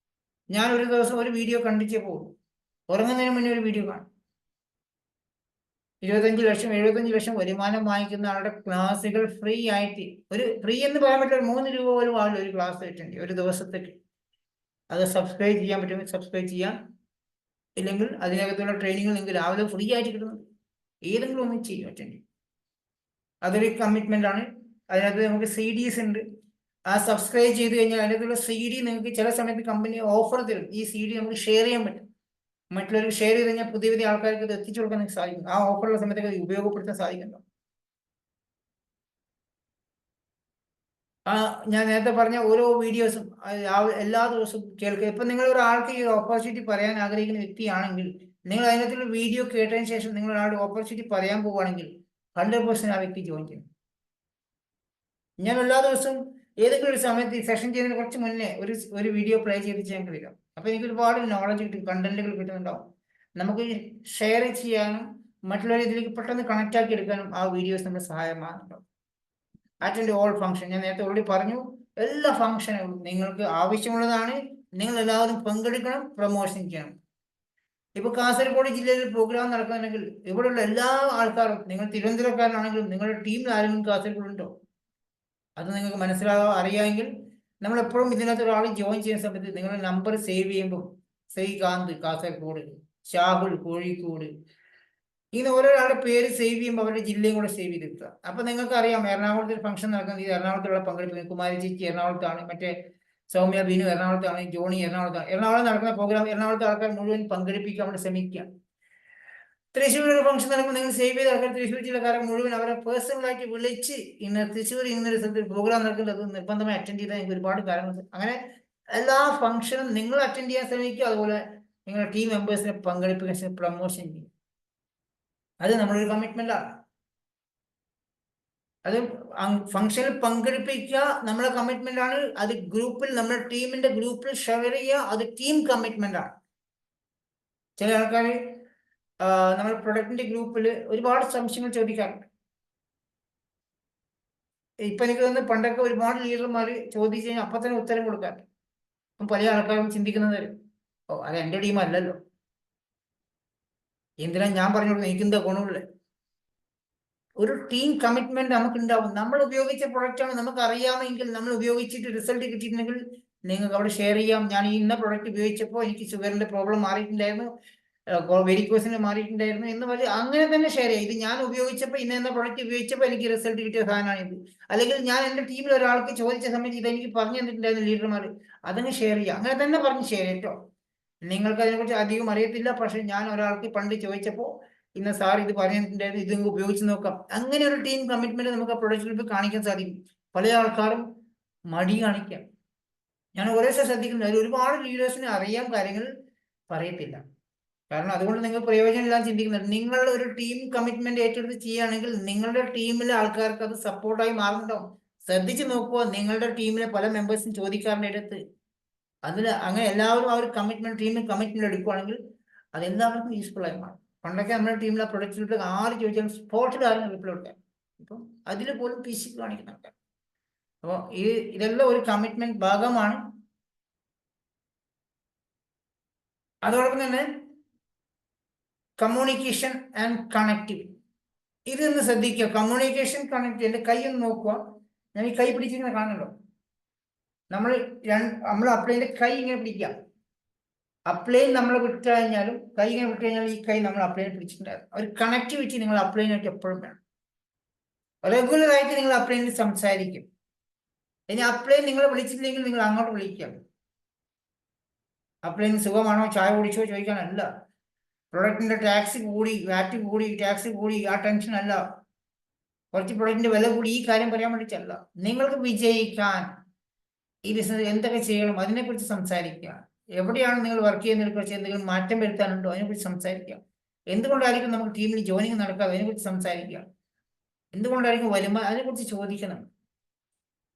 ഞാൻ ഒരു ദിവസം ഒരു വീഡിയോ കണ്ടിച്ചേ പോകും. ഉറങ്ങുന്നതിന് മുന്നേ ഒരു വീഡിയോ കാണും. 25 ലക്ഷം 75 ലക്ഷം വരുമാനം വാങ്ങിക്കുന്ന ആളുടെ ക്ലാസ്സുകൾ ഫ്രീ ആയിട്ട്, ഒരു ഫ്രീ എന്ന് പറയാൻ പറ്റില്ല, 3 രൂപ പോലും ആവില്ല ഒരു ക്ലാസ് കിട്ടേണ്ടി ഒരു ദിവസത്തേക്ക്. അത് സബ്സ്ക്രൈബ് ചെയ്യാൻ പറ്റുമെങ്കിൽ സബ്സ്ക്രൈബ് ചെയ്യാം. ഇല്ലെങ്കിൽ അതിനകത്തുള്ള ട്രെയിനിങ്ങൾ നിങ്ങൾക്ക് രാവിലെ ഫ്രീ ആയിട്ട് കിട്ടുന്നത്. ഏതെങ്കിലും ഒന്ന് ചെയ്യും അറ്റൻഡ്. അതൊരു കമ്മിറ്റ്മെന്റ് ആണ്. അതിനകത്ത് നമുക്ക് CDs ഉണ്ട്. ആ സബ്സ്ക്രൈബ് ചെയ്ത് കഴിഞ്ഞാൽ അതിനകത്തുള്ള CD നിങ്ങൾക്ക് ചില സമയത്ത് കമ്പനി ഓഫർ തരും. ഈ CD നമുക്ക് ഷെയർ ചെയ്യാൻ പറ്റും. മറ്റുള്ളവർക്ക് ഷെയർ ചെയ്ത് കഴിഞ്ഞാൽ പുതിയ പുതിയ ആൾക്കാർക്ക് ഇത് എത്തിച്ചു കൊടുക്കാൻ നിങ്ങൾക്ക് സാധിക്കും. ആ ഓഫറുള്ള സമയത്തൊക്കെ അത് ഉപയോഗപ്പെടുത്താൻ സാധിക്കുന്നുണ്ടോ? ഞാൻ നേരത്തെ പറഞ്ഞ ഓരോ വീഡിയോസും എല്ലാ ദിവസവും കേൾക്കുക. ഇപ്പൊ നിങ്ങൾ ഒരാൾക്ക് ഈ ഓപ്പർച്യൂണിറ്റി പറയാൻ ആഗ്രഹിക്കുന്ന വ്യക്തിയാണെങ്കിൽ, നിങ്ങൾ അതിനകത്തുള്ള വീഡിയോ കേട്ടതിന് ശേഷം നിങ്ങൾ ഒരാളുടെ ഓപ്പർച്യൂണിറ്റി പറയാൻ പോവുകയാണെങ്കിൽ 100% ആ വ്യക്തി ജോയിൻ ചെയ്യും. ഞാൻ എല്ലാ ദിവസവും ഏതെങ്കിലും ഒരു സമയത്ത് ഈ സെഷൻ ചെയ്യുന്നതിന് കുറച്ച് മുന്നേ ഒരു വീഡിയോ പ്ലേ ചെയ്ത് ഞങ്ങൾക്ക് വരാം. അപ്പൊ എനിക്ക് ഒരുപാട് നോളജ് കിട്ടും, കണ്ടന്റുകൾ കിട്ടുന്നുണ്ടാവും. നമുക്ക് ഷെയർ ചെയ്യാനും മറ്റുള്ളവരെ ഇതിലേക്ക് പെട്ടെന്ന് കണക്ട് ആക്കി എടുക്കാനും ആ വീഡിയോസ് നമ്മൾ സഹായമാകുന്നുണ്ടാവും. അറ്റൻഡ് ഓൾ ഫംഗ്ഷൻ, ഞാൻ നേരത്തെ ഓൾറെഡി പറഞ്ഞു. എല്ലാ ഫംഗ്ഷനും നിങ്ങൾക്ക് ആവശ്യമുള്ളതാണ്. നിങ്ങൾ എല്ലാവരും പങ്കെടുക്കണം, പ്രൊമോഷൻ ചെയ്യണം. ഇപ്പൊ കാസർഗോഡ് ജില്ലയിൽ പ്രോഗ്രാം നടക്കുന്നുണ്ടെങ്കിൽ ഇവിടെയുള്ള എല്ലാ ആൾക്കാരും, നിങ്ങൾ തിരുവനന്തപുരക്കാരനാണെങ്കിലും നിങ്ങളുടെ ടീമിൽ ആരെങ്കിലും കാസർഗോഡ് ഉണ്ടോ? അത് നിങ്ങൾക്ക് അറിയാമെങ്കിൽ നമ്മൾ എപ്പോഴും ഇതിനകത്ത് ഒരാൾ ജോയിൻ ചെയ്യുന്ന സമയത്ത് നിങ്ങളുടെ നമ്പർ സേവ് ചെയ്യുമ്പോൾ ശ്രീകാന്ത് കാസർഗോഡ്, ഷാഹുൽ കോഴിക്കോട്, ഇങ്ങനെ ഓരോരാളുടെ പേര് സേവ് ചെയ്യുമ്പോൾ അവരുടെ ജില്ലയും കൂടെ സേവ് ചെയ്തെടുക്കുക. അപ്പൊ നിങ്ങൾക്ക് അറിയാം എറണാകുളത്ത് ഒരു ഫംഗ്ഷൻ നടക്കുന്നത്, ഇത് എറണാകുളത്തുള്ള പങ്കെടുക്കുന്നത്. കുമാരി ചേച്ചി എറണാകുളത്താണ്, മറ്റേ സൗമ്യ ബിനു എറണാകുളത്താണ്, ജോണി എറണാകുളത്താണ്. എറണാകുളം നടക്കുന്ന പ്രോഗ്രാം എറണാകുളത്തെ ആൾക്കാർ മുഴുവൻ പങ്കെടുപ്പിക്കാൻ വേണ്ടി ശ്രമിക്കുക. തൃശ്ശൂർ ഒരു ഫംഗ്ഷൻ നടക്കുമ്പോൾ നിങ്ങൾ സേവ് ചെയ്ത ആൾക്കാർ തൃശ്ശൂർ ജില്ലക്കാരെ മുഴുവൻ അവരെ പേഴ്സണലായിട്ട് വിളിച്ച് ഇന്ന് തൃശ്ശൂർ ഇന്നൊരു സ്ഥലത്ത് പ്രോഗ്രാം നടക്കുന്നത് അത് നിർബന്ധമായി അറ്റൻഡ് ചെയ്താൽ നിങ്ങൾക്ക് ഒരുപാട് കാര്യങ്ങൾ. അങ്ങനെ എല്ലാ ഫംഗ്ഷനും നിങ്ങൾ അറ്റൻഡ് ചെയ്യാൻ ശ്രമിക്കുക. അതുപോലെ നിങ്ങളുടെ ടീം മെമ്പേഴ്സിനെ പങ്കെടുപ്പിക്കാൻ പ്രൊമോഷൻ ചെയ്യും. അത് നമ്മളൊരു കമ്മിറ്റ്മെന്റ് ആണ്. അത് ഫംഗ്ഷനിൽ പങ്കെടുപ്പിക്കുക നമ്മുടെ കമ്മിറ്റ്മെന്റ് ആണ്. അത് ഗ്രൂപ്പിൽ, നമ്മുടെ ടീമിന്റെ ഗ്രൂപ്പിൽ ഷെയർ ചെയ്യുക, അത് ടീം കമ്മിറ്റ്മെന്റ് ആണ്. ചില ആൾക്കാർ നമ്മുടെ പ്രൊഡക്റ്റിന്റെ ഗ്രൂപ്പിൽ ഒരുപാട് സംശയങ്ങൾ ചോദിക്കാറുണ്ട്. ഇപ്പൊ എനിക്ക് തോന്നുന്നു പണ്ടൊക്കെ ഒരുപാട് ലീഡർമാർ ചോദിച്ചു കഴിഞ്ഞാൽ അപ്പൊ തന്നെ ഉത്തരം കൊടുക്കാറുണ്ട്. അപ്പം പല ആൾക്കാരും ചിന്തിക്കുന്നത്, ഓ അത് എന്റെ ടീം അല്ലല്ലോ, എന്തിനാ ഞാൻ പറഞ്ഞു കൊടുക്കുന്നത്, എനിക്കെന്താ ഗുണമുള്ളത്? ഒരു ടീം കമ്മിറ്റ്മെന്റ് നമുക്ക് ഉണ്ടാവും. നമ്മൾ ഉപയോഗിച്ച പ്രൊഡക്റ്റാണ് നമുക്ക് അറിയാമെങ്കിൽ, നമ്മൾ ഉപയോഗിച്ചിട്ട് റിസൾട്ട് കിട്ടിയിട്ടുണ്ടെങ്കിൽ നിങ്ങൾക്ക് അവിടെ ഷെയർ ചെയ്യാം. ഞാൻ ഈ ഇന്ന പ്രൊഡക്റ്റ് ഉപയോഗിച്ചപ്പോൾ എനിക്ക് ഷുഗറിന്റെ പ്രോബ്ലം മാറിയിട്ടുണ്ടായിരുന്നു, വെരിക്കോസിന് മാറിയിട്ടുണ്ടായിരുന്നു എന്ന് പറഞ്ഞ് അങ്ങനെ തന്നെ ഷെയർ ചെയ്യാം. ഇത് ഞാൻ ഉപയോഗിച്ചപ്പോൾ ഇന്ന പ്രൊഡക്റ്റ് ഉപയോഗിച്ചപ്പോൾ എനിക്ക് റിസൾട്ട് കിട്ടിയ സാധനമാണ് ഇത്. അല്ലെങ്കിൽ ഞാൻ എൻ്റെ ടീമിൽ ഒരാൾക്ക് ചോദിച്ച സമയത്ത് ഇത് എനിക്ക് പറഞ്ഞു തന്നിട്ടുണ്ടായിരുന്നു ലീഡർമാർ, അതങ്ങ് ഷെയർ ചെയ്യുക. അങ്ങനെ തന്നെ പറഞ്ഞ് ഷെയർ ചെയ്യട്ടോ. നിങ്ങൾക്ക് അതിനെക്കുറിച്ച് അധികം അറിയത്തില്ല, പക്ഷെ ഞാൻ ഒരാൾക്ക് പണ്ട് ചോദിച്ചപ്പോൾ ഇന്ന് സാർ ഇത് പറഞ്ഞിട്ടുണ്ടായിരുന്നു, ഇത് ഉപയോഗിച്ച് നോക്കാം. അങ്ങനെ ഒരു ടീം കമ്മിറ്റ്മെന്റ് നമുക്ക് ആ പ്രൊഡക്റ്റിൽ കാണിക്കാൻ സാധിക്കും. പല ആൾക്കാരും മടി കാണിക്കാം. ഞാൻ ഒരേ ശ്രദ്ധിക്കുന്നത്, അതിൽ ഒരുപാട് ലീഡേഴ്സിന് അറിയാൻ കാര്യങ്ങൾ പറയത്തില്ല. കാരണം അതുകൊണ്ട് നിങ്ങൾ പ്രയോജനമില്ലാതെ ചിന്തിക്കുന്നുണ്ട്. നിങ്ങൾ ഒരു ടീം കമ്മിറ്റ്മെന്റ് ഏറ്റെടുത്ത് ചെയ്യുകയാണെങ്കിൽ നിങ്ങളുടെ ടീമിലെ ആൾക്കാർക്ക് അത് സപ്പോർട്ടായി മാറുന്നുണ്ടാവും. ശ്രദ്ധിച്ചു നോക്കുക, നിങ്ങളുടെ ടീമിലെ പല മെമ്പേഴ്സും ചോദിക്കാറുണ്ട് എടുത്ത്. അങ്ങനെ എല്ലാവരും ആ ഒരു കമ്മിറ്റ്മെന്റ് ടീമിൽ കമ്മിറ്റ്മെന്റ് എടുക്കുകയാണെങ്കിൽ അത് എല്ലാവർക്കും യൂസ്ഫുൾ ആയി മാറും. പണ്ടൊക്കെ നമ്മുടെ ടീമിലെ പ്രൊഡക്റ്റിലിട്ട് ആര് ചോദിച്ചാലും സ്പോട്ടിൽ ആരും റിപ്ലൈ കൊടുക്കാൻ. ഇപ്പം അതിൽ പോലും പിശി കാണിക്കുന്നുണ്ട്. അപ്പോൾ ഇതെല്ലാം ഒരു കമ്മിറ്റ്മെന്റ് ഭാഗമാണ്. അതോടൊപ്പം തന്നെ കമ്മ്യൂണിക്കേഷൻ ആൻഡ് കണക്ടിവിറ്റി, ഇതൊന്ന് ശ്രദ്ധിക്കുക. കമ്മ്യൂണിക്കേഷൻ കണക്ട്, എൻ്റെ കൈ ഒന്ന് നോക്കുക. ഞാൻ ഈ കൈ പിടിച്ചിങ്ങനെ കാണുന്നുണ്ടോ? നമ്മൾ അപ്ലൈൻ്റെ കൈ ഇങ്ങനെ പിടിക്കുക. അപ്ലൈൻ നമ്മൾ വിട്ട് കഴിഞ്ഞാലും കൈ ഇങ്ങനെ വിട്ട് കഴിഞ്ഞാൽ ഈ കൈ നമ്മൾ അപ്ലൈൻ പിടിച്ചിട്ടുണ്ടായിരുന്നു. ഒരു കണക്ടിവിറ്റി നിങ്ങൾ അപ്ലൈനായിട്ട് എപ്പോഴും വേണം. റെഗുലറായിട്ട് നിങ്ങൾ അപ്ലൈനിൽ സംസാരിക്കും. ഇനി അപ്ലൈൻ നിങ്ങളെ വിളിച്ചില്ലെങ്കിൽ നിങ്ങൾ അങ്ങോട്ട് വിളിക്കാം. അപ്ലൈന് സുഖമാണോ, ചായ കുടിച്ചോ ചോദിക്കാനല്ല. പ്രൊഡക്റ്റിന്റെ ടാക്സ് കൂടി, വാറ്റ് കൂടി, ടാക്സ് കൂടി, ആ ടെൻഷൻ അല്ല. കുറച്ച് പ്രൊഡക്റ്റിന്റെ വില കൂടി, ഈ കാര്യം പറയാൻ വേണ്ടിയിട്ടല്ല. നിങ്ങൾക്ക് വിജയിക്കാൻ ഈ ബിസിനസ് എന്തൊക്കെ ചെയ്യണം അതിനെക്കുറിച്ച് സംസാരിക്കുക. എവിടെയാണ് നിങ്ങൾ വർക്ക് ചെയ്യുന്നതിനെ കുറിച്ച് എന്തെങ്കിലും മാറ്റം വരുത്താനുണ്ടോ അതിനെക്കുറിച്ച് സംസാരിക്കുക. എന്തുകൊണ്ടായിരിക്കും നമുക്ക് ടീമിൽ ജോയിനിങ് നടക്കാതെ അതിനെക്കുറിച്ച് സംസാരിക്കുക. എന്തുകൊണ്ടായിരിക്കും വരുമാനം അതിനെക്കുറിച്ച് ചോദിക്കണം.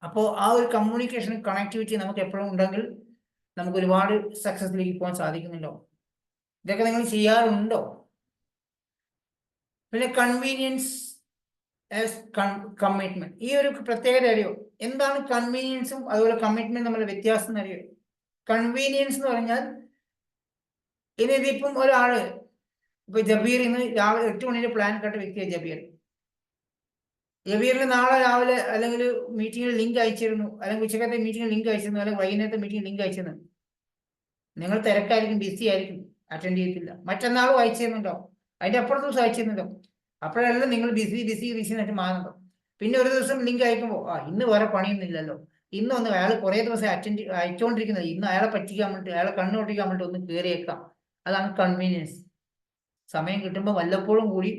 അപ്പോൾ ആ ഒരു കമ്മ്യൂണിക്കേഷൻ കണക്ടിവിറ്റി നമുക്ക് എപ്പോഴും ഉണ്ടെങ്കിൽ നമുക്ക് ഒരുപാട് സക്സസിലേക്ക് പോകാൻ സാധിക്കുന്നുണ്ടോ. ഇതൊക്കെ നിങ്ങൾ ചെയ്യാറുണ്ടോ? പിന്നെ കൺവീനിയൻസ് ആസ് കമ്മിറ്റ്മെന്റ്, ഈ ഒരു പ്രത്യേകത അറിയോ? എന്താണ് കൺവീനിയൻസും അതുപോലെ കമ്മിറ്റ്മെന്റ് തമ്മിലുള്ള വ്യത്യാസം അറിയോ? കൺവീനിയൻസ് എന്ന് പറഞ്ഞാൽ ഇതിപ്പം ഒരാള് ഇപ്പൊ ജബീർ ഇന്ന് രാവിലെ 8 മണിയുടെ പ്ലാൻ കണ്ട വ്യക്തിയാണ് ജബീറിന് നാളെ രാവിലെ അല്ലെങ്കിൽ മീറ്റിംഗിൽ ലിങ്ക് അയച്ചിരുന്നു, അല്ലെങ്കിൽ ഉച്ചക്കത്തെ മീറ്റിംഗിൽ ലിങ്ക് അയച്ചിരുന്നു, അല്ലെങ്കിൽ വൈകുന്നേരത്തെ മീറ്റിംഗിൽ ലിങ്ക് അയച്ചിരുന്നു. നിങ്ങൾ തിരക്കായിരിക്കും, ബിസി ആയിരിക്കും, അറ്റൻഡ് ചെയ്യത്തില്ല. മറ്റന്നാളും അയച്ചിരുന്നുണ്ടാവും, അതിന്റെ അപ്പുറത്തെ ദിവസം അയച്ചിരുന്നുണ്ടാവും. അപ്പോഴെല്ലാം നിങ്ങൾ ബിസി എന്നിട്ട് മാറുന്നുണ്ടോ. പിന്നെ ഒരു ദിവസം ലിങ്ക് അയക്കുമ്പോൾ ഇന്ന് വേറെ പണിയൊന്നുമില്ലല്ലോ, ഇന്നൊന്ന് അയാൾ കുറേ ദിവസം അയച്ചുകൊണ്ടിരിക്കുന്നത്, ഇന്ന് അയാളെ പറ്റിക്കാൻ വേണ്ടിയിട്ട്, അയാളെ കണ്ണുപൊട്ടിക്കാൻ വേണ്ടിയിട്ട് ഒന്ന് കയറിയേക്കാം. അതാണ് കൺവീനിയൻസ്. സമയം കിട്ടുമ്പോൾ വല്ലപ്പോഴും കൂടി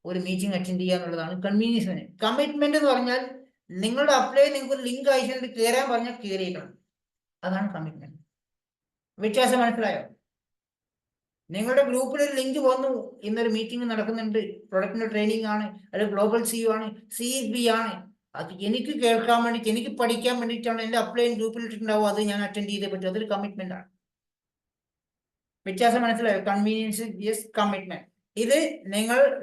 ഒരു മീറ്റിംഗ് അറ്റൻഡ് ചെയ്യുക എന്നുള്ളതാണ് കൺവീനിയൻസ്. കമ്മിറ്റ്മെന്റ് എന്ന് പറഞ്ഞാൽ നിങ്ങളുടെ അപ്ലൈ നിങ്ങൾക്ക് ഒരു ലിങ്ക് അയച്ചിട്ട് കയറാൻ പറഞ്ഞാൽ കയറിയിട്ടാണ്. അതാണ് കമ്മിറ്റ്മെന്റ്. വ്യത്യാസം മനസ്സിലായോ? നിങ്ങളുടെ ഗ്രൂപ്പിൽ ഒരു ലിങ്ക് വന്നു, ഇന്നൊരു മീറ്റിംഗ് നടക്കുന്നുണ്ട്, പ്രൊഡക്റ്റിന്റെ ട്രെയിനിങ് ആണ്, അല്ലെങ്കിൽ ഗ്ലോബൽ CEO ആണ്, CSB ആണ്, അത് എനിക്ക് കേൾക്കാൻ വേണ്ടിയിട്ട്, എനിക്ക് പഠിക്കാൻ വേണ്ടിയിട്ടാണ് എൻ്റെ അപ്ലൈൻ ഗ്രൂപ്പിൽ ഇട്ടിട്ടുണ്ടാവും, അത് ഞാൻ അറ്റൻഡ് ചെയ്തേ പറ്റും. അതൊരു കമ്മിറ്റ്മെന്റ് ആണ്. വ്യത്യാസം മനസ്സിലായോ? Convenience yes, commitment. ഇത്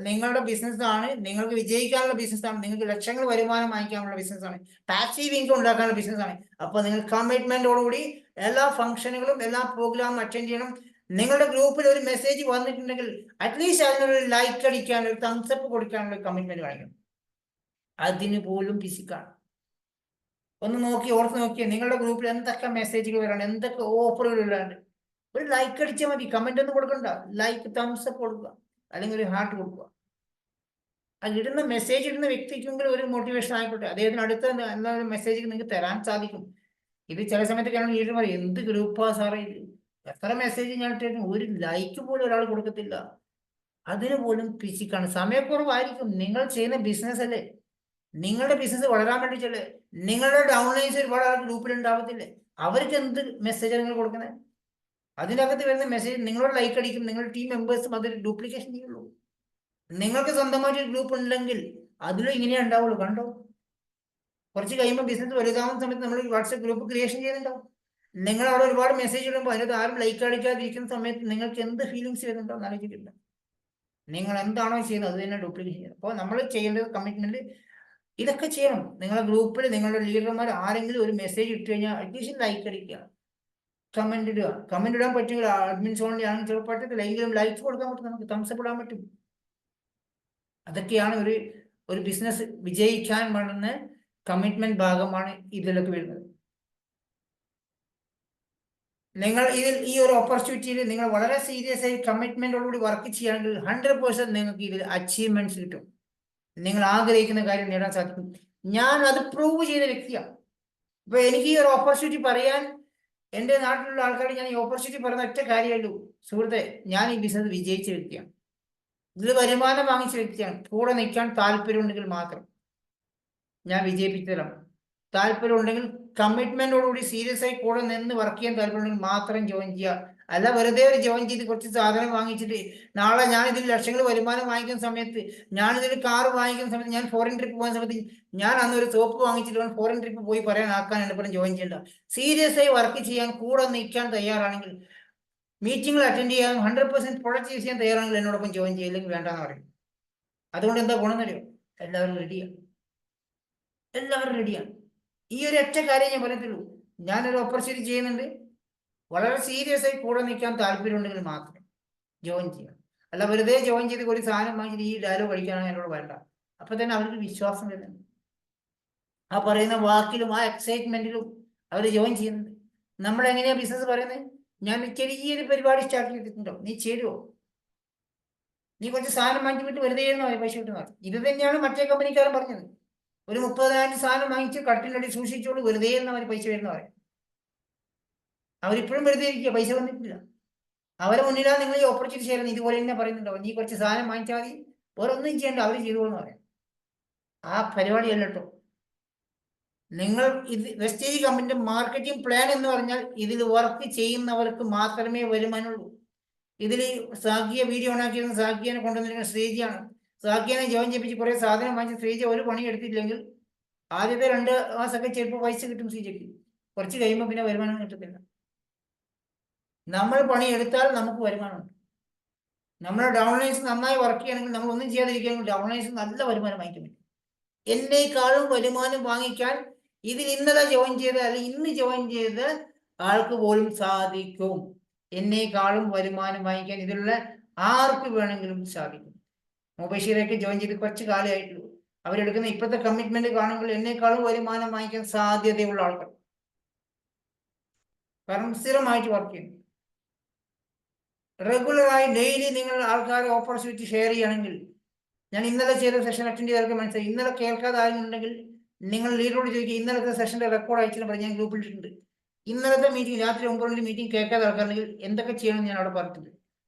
നിങ്ങളുടെ ബിസിനസ് ആണ്, നിങ്ങൾക്ക് വിജയിക്കാനുള്ള ബിസിനസ് ആണ്, നിങ്ങൾക്ക് ലക്ഷങ്ങൾ വരുമാനം വാങ്ങിക്കാനുള്ള ബിസിനസ് ആണ്, പാസീവ് ഇൻകം ഉണ്ടാക്കാനുള്ള ബിസിനസ് ആണ്. അപ്പോൾ നിങ്ങൾ കമ്മിറ്റ്മെന്റോടുകൂടി എല്ലാ ഫംഗ്ഷനുകളും എല്ലാ പ്രോഗ്രാമും അറ്റൻഡ് ചെയ്യണം. നിങ്ങളുടെ ഗ്രൂപ്പിൽ ഒരു മെസ്സേജ് വന്നിട്ടുണ്ടെങ്കിൽ അറ്റ്ലീസ്റ്റ് അതിനൊരു ലൈക്ക് അടിക്കാനുള്ള, ഒരു തംസപ്പ് കൊടുക്കാനുള്ള കമ്മിറ്റ്മെന്റ് കാണിക്കണം. അതിന് പോലും ഫിസിക്കാണ്. ഒന്ന് ഓർത്ത് നോക്കിയേ, നിങ്ങളുടെ ഗ്രൂപ്പിൽ എന്തൊക്കെ മെസ്സേജുകൾ വരാണ്, എന്തൊക്കെ ഓഫറുകൾ ഇടാണ്ട്. ഒരു ലൈക്ക് അടിച്ചാൽ മതി, കമന്റ് ഒന്നും കൊടുക്കണ്ട. ലൈക്ക്, തംസപ്പ് കൊടുക്കുക, അല്ലെങ്കിൽ ഒരു ഹാർട്ട് കൊടുക്കുക. അത് ഇടുന്ന മെസ്സേജ് ഇടുന്ന വ്യക്തിക്കെങ്കിലും ഒരു മോട്ടിവേഷൻ ആയിക്കോട്ടെ, അദ്ദേഹത്തിന് അടുത്ത എന്താണ് മെസ്സേജ് നിങ്ങൾക്ക് തരാൻ സാധിക്കും. ഇത് ചില സമയത്തൊക്കെയാണ് ലീഡർ പറയും, എന്ത് ഗ്രൂപ്പാ സാറേ ഇത്, എത്ര മെസ്സേജ് ഞാൻ ഇട്ടിട്ടും ഒരു ലൈക്ക് പോലും ഒരാൾ കൊടുക്കത്തില്ല. അതിന് പോലും പിശിക്കാണ്. സമയക്കുറവായിരിക്കും. നിങ്ങൾ ചെയ്യുന്ന ബിസിനസ് അല്ലേ, നിങ്ങളുടെ ബിസിനസ് വളരാൻ വേണ്ടിയിട്ടല്ലേ. നിങ്ങളുടെ ഡൗൺലൈൻസ് ഒരുപാട് ആൾ ഗ്രൂപ്പിൽ ഉണ്ടാവത്തില്ലേ, അവർക്ക് എന്ത് മെസ്സേജ് നിങ്ങൾ കൊടുക്കുന്നത്? അതിനകത്ത് വരുന്ന മെസ്സേജ് നിങ്ങളോട് ലൈക്ക് അടിക്കും, നിങ്ങളുടെ ടീം മെമ്പേഴ്സും അതൊരു ഡ്യൂപ്ലിക്കേഷൻ ചെയ്യുള്ളൂ. നിങ്ങൾക്ക് സ്വന്തമായിട്ട് ഒരു ഗ്രൂപ്പ് ഉണ്ടെങ്കിൽ അതിലും ഇങ്ങനെ ഉണ്ടാവുള്ളൂ. കണ്ടോ, കുറച്ച് കഴിയുമ്പോൾ ബിസിനസ് വലുതാവുന്ന സമയത്ത് നമ്മൾ വാട്സ്ആപ്പ് ഗ്രൂപ്പ് ക്രിയേഷൻ ചെയ്യുന്നുണ്ടാവും. നിങ്ങൾ അവിടെ ഒരുപാട് മെസ്സേജ് ഇടുമ്പോൾ അതിനകത്ത് ആരും ലൈക്ക് അടിക്കാതിരിക്കുന്ന സമയത്ത് നിങ്ങൾക്ക് എന്ത് ഫീലിങ്സ് വരുന്നുണ്ടോ എന്ന് ആലോചിക്കില്ല. നിങ്ങൾ എന്താണോ ചെയ്യുന്നത് അത് തന്നെ ഡ്യൂപ്ലിക്കേറ്റ് ചെയ്യുന്നത്. അപ്പോൾ നമ്മൾ ചെയ്യേണ്ടത് കമ്മിറ്റ്മെന്റ് ഇതൊക്കെ ചെയ്യണം. നിങ്ങളുടെ ഗ്രൂപ്പിൽ നിങ്ങളുടെ ലീഡർമാർ ആരെങ്കിലും ഒരു മെസ്സേജ് ഇട്ട് കഴിഞ്ഞാൽ അറ്റ്ലീസ്റ്റ് ലൈക്ക് അടിക്കുക, കമന്റ് ഇടുക. കമന്റ് ഇടാൻ പറ്റുമെങ്കിൽ അഡ്മിൻസ് ഓൺലി ആണെങ്കിൽ ചിലപ്പോൾ പറ്റത്തില്ല, എങ്കിലും ലൈക്ക് കൊടുക്കാൻ പറ്റും, നമുക്ക് തംസപ്പ് ഇടാൻ പറ്റും. അതൊക്കെയാണ് ഒരു ബിസിനസ് വിജയിക്കാൻ വേണ്ടുന്ന കമ്മിറ്റ്മെന്റ് ഭാഗമാണ് ഇതിലൊക്കെ വരുന്നത്. നിങ്ങൾ ഈ ഒരു ഓപ്പർച്യൂണിറ്റിയിൽ നിങ്ങൾ വളരെ സീരിയസ് ആയി കമ്മിറ്റ്മെന്റോടുകൂടി വർക്ക് ചെയ്യുകയാണെങ്കിൽ 100% നിങ്ങൾക്ക് ഇതിൽ അച്ചീവ്മെന്റ്സ് കിട്ടും. നിങ്ങൾ ആഗ്രഹിക്കുന്ന കാര്യം നേടാൻ സാധിക്കും. ഞാൻ അത് പ്രൂവ് ചെയ്ത വ്യക്തിയാണ്. ഇപ്പൊ എനിക്ക് ഈ ഒരു ഓപ്പർച്യൂണിറ്റി പറയാൻ എൻ്റെ നാട്ടിലുള്ള ആൾക്കാർ ഞാൻ ഈ ഓപ്പർച്യൂണിറ്റി പറയുന്ന ഒറ്റ കാര്യമുള്ളൂ, സുഹൃത്തെ, ഞാൻ ഈ ബിസിനസ് വിജയിച്ച വ്യക്തിയാണ്, ഇതിൽ വരുമാനം വാങ്ങിച്ച വ്യക്തിയാണ്. കൂടെ നിൽക്കാൻ താല്പര്യം ഉണ്ടെങ്കിൽ മാത്രം ഞാൻ വിജയിപ്പിച്ചു തരാം. താല്പര്യം ഉണ്ടെങ്കിൽ കമ്മിറ്റ്മെന്റോടുകൂടി സീരിയസ് ആയി കൂടെ നിന്ന് വർക്ക് ചെയ്യാൻ താല്പര്യമുണ്ടെങ്കിൽ മാത്രം ജോയിൻ ചെയ്യുക. അല്ല വെറുതെ ഒരു ജോയിൻ ചെയ്ത് കുറച്ച് സാധനം വാങ്ങിച്ചിട്ട് നാളെ ഞാൻ ഇതിൽ ലക്ഷങ്ങൾ വരുമാനം വാങ്ങിക്കുന്ന സമയത്ത്, ഞാനിതിൽ കാറ് വാങ്ങിക്കുന്ന സമയത്ത്, ഞാൻ ഫോറിൻ ട്രിപ്പ് പോകുന്ന സമയത്ത് ഞാൻ അന്നൊരു സോപ്പ് വാങ്ങിച്ചിട്ട് ഫോറിൻ ട്രിപ്പ് പോയി പറയാൻ ആക്കാൻ എന്നെ ജോയിൻ ചെയ്യണ്ട. സീരിയസ് ആയി വർക്ക് ചെയ്യാൻ കൂടെ നിൽക്കാൻ തയ്യാറാണെങ്കിൽ, മീറ്റിംഗിൽ അറ്റൻഡ് ചെയ്യാൻ 100% പ്രൊഡക്റ്റ് ചെയ്യാൻ തയ്യാറാണെങ്കിൽ എന്നോടൊപ്പം ജോയിൻ ചെയ്യില്ലെങ്കിൽ വേണ്ടെന്ന് പറയും. അതുകൊണ്ട് എന്താ ഗുണം തരുമോ? എല്ലാവരും റെഡിയാണ്. എല്ലാവരും റെഡിയാണ്. ഈ ഒരു ഒറ്റ കാര്യം ഞാൻ പറയത്തുള്ളൂ. ഞാനൊരു ഓപ്പർച്യൂണിറ്റി ചെയ്യുന്നുണ്ട്, വളരെ സീരിയസ് ആയി കൂടെ നിൽക്കാൻ താല്പര്യമുണ്ടെങ്കിൽ മാത്രം ജോയിൻ ചെയ്യാം. അല്ല വെറുതെ ജോയിൻ ചെയ്ത് ഒരു സാധനം വാങ്ങിച്ചിട്ട് ഈ ഡയലോഗ് കഴിക്കാനാണ് എന്നോട് വേണ്ട. അപ്പൊ തന്നെ അവർക്ക് വിശ്വാസം വരുന്നുണ്ട്. ആ പറയുന്ന വാക്കിലും ആ എക്സൈറ്റ്മെന്റിലും അവർ ജോയിൻ ചെയ്യുന്നുണ്ട്. നമ്മളെങ്ങനെയാ ബിസിനസ് പറയുന്നത്? ഞാൻ ചെറിയൊരു പരിപാടി സ്റ്റാർട്ട് ചെയ്തിട്ടുണ്ടോ, നീ ചേരുവോ? നീ കുറച്ച് സാധനം വാങ്ങിച്ചു വിട്ട് വെറുതെ ചെയ്യുന്നോ പൈസ കിട്ടുന്നത്? ഇത് തന്നെയാണ് മറ്റേ കമ്പനിക്കാരൻ പറഞ്ഞത്. ഒരു 30,000 സാധനം വാങ്ങിച്ച് കട്ടിലടി സൂക്ഷിച്ചോളൂ, വെറുതെ എന്നവർ പൈസ വരുന്ന പറയും. അവരിപ്പോഴും വെറുതെ ഇരിക്കുക, പൈസ വന്നിട്ടില്ല. അവരെ മുന്നിലാണ് നിങ്ങൾ ഈ ഓപ്പർച്യൂണിറ്റി ചെയ്യുന്നത്. ഇതുപോലെ തന്നെ പറയുന്നുണ്ടോ, നീ കുറച്ച് സാധനം വാങ്ങിച്ചാൽ മതി, വേറെ ഒന്നും ചെയ്യേണ്ട, അവർ ചെയ്തോളെന്ന് പറയാം. ആ പരിപാടിയല്ല കേട്ടോ. നിങ്ങൾ ഇത് വെസ്റ്റേജ് കമ്പനിയുടെ മാർക്കറ്റിംഗ് പ്ലാൻ എന്ന് പറഞ്ഞാൽ ഇതിൽ വർക്ക് ചെയ്യുന്നവർക്ക് മാത്രമേ വരുമാനമുള്ളൂ. ഇതിൽ സാഖിയ വീഡിയോ ഓണാക്കിയിരുന്ന സാഖിയനെ കൊണ്ടുവന്നിരിക്കുന്ന ശ്രീജിയാണ്. സാഖിയനെ ജോയിൻ ചെയ്യിപ്പിച്ച് കുറെ സാധനം വാങ്ങിച്ച് ശ്രീജ ഒരു പണി എടുത്തില്ലെങ്കിൽ ആദ്യത്തെ 2 മാസമൊക്കെ ചിലപ്പോൾ പൈസ കിട്ടും ശ്രീജയ്ക്ക്. കുറച്ച് കഴിയുമ്പോൾ പിന്നെ വരുമാനം കിട്ടത്തില്ല. നമ്മൾ പണി എടുത്താൽ നമുക്ക് വരുമാനമുണ്ട്. നമ്മുടെ ഡൗൺലൈൻസ് നന്നായി വർക്ക് ചെയ്യണമെങ്കിൽ നമ്മൾ ഒന്നും ചെയ്യാതിരിക്കുകയാണെങ്കിൽ ഡൗൺലൈൻസ് നല്ല വരുമാനം വാങ്ങിക്കാൻ പറ്റും. എന്നേക്കാളും വരുമാനം വാങ്ങിക്കാൻ ഇതിൽ ഇന്നലെ ജോയിൻ ചെയ്ത അല്ലെങ്കിൽ ഇന്ന് ജോയിൻ ചെയ്ത ആൾക്ക് പോലും സാധിക്കും. എന്നേക്കാളും വരുമാനം വാങ്ങിക്കാൻ ഇതിലുള്ള ആർക്ക് വേണമെങ്കിലും സാധിക്കും. മുബഷീറൊക്കെ ജോയിൻ ചെയ്ത് കുറച്ച് കാലമായിട്ടുള്ളൂ. അവരെടുക്കുന്ന ഇപ്പോഴത്തെ കമ്മിറ്റ്മെന്റ് കാണുമ്പോൾ എന്നേക്കാളും വരുമാനം വാങ്ങിക്കാൻ സാധ്യതയുള്ള ആൾക്കാർ. കാരണം സ്ഥിരമായിട്ട് വർക്ക് ചെയ്യുന്നു. റെഗുലറായി ഡെയിലി നിങ്ങൾ ആൾക്കാരെ ഓപ്പർച്യൂണിറ്റി ഷെയർ ചെയ്യുകയാണെങ്കിൽ, ഞാൻ ഇന്നലെ ചെയ്ത സെഷൻ അറ്റൻഡ് ചെയ്തവർക്ക് മനസ്സിലായി. ഇന്നലെ കേൾക്കാതെ ആയിരുന്നുണ്ടെങ്കിൽ നിങ്ങൾ ലീഡറോട് ചോദിക്കുക, ഇന്നലത്തെ സെഷന്റെ റെക്കോർഡ് അയച്ചു പറഞ്ഞ് ഞാൻ ഗ്രൂപ്പിൽ ഇട്ടിട്ടുണ്ട്. ഇന്നലത്തെ മീറ്റിംഗ് രാത്രി 9 മണി മീറ്റിംഗ് കേൾക്കാതെ ആൾക്കാരുണ്ടെങ്കിൽ എന്തൊക്കെ ചെയ്യണമെന്ന് ഞാൻ അവിടെ പറഞ്ഞിട്ടുണ്ട്.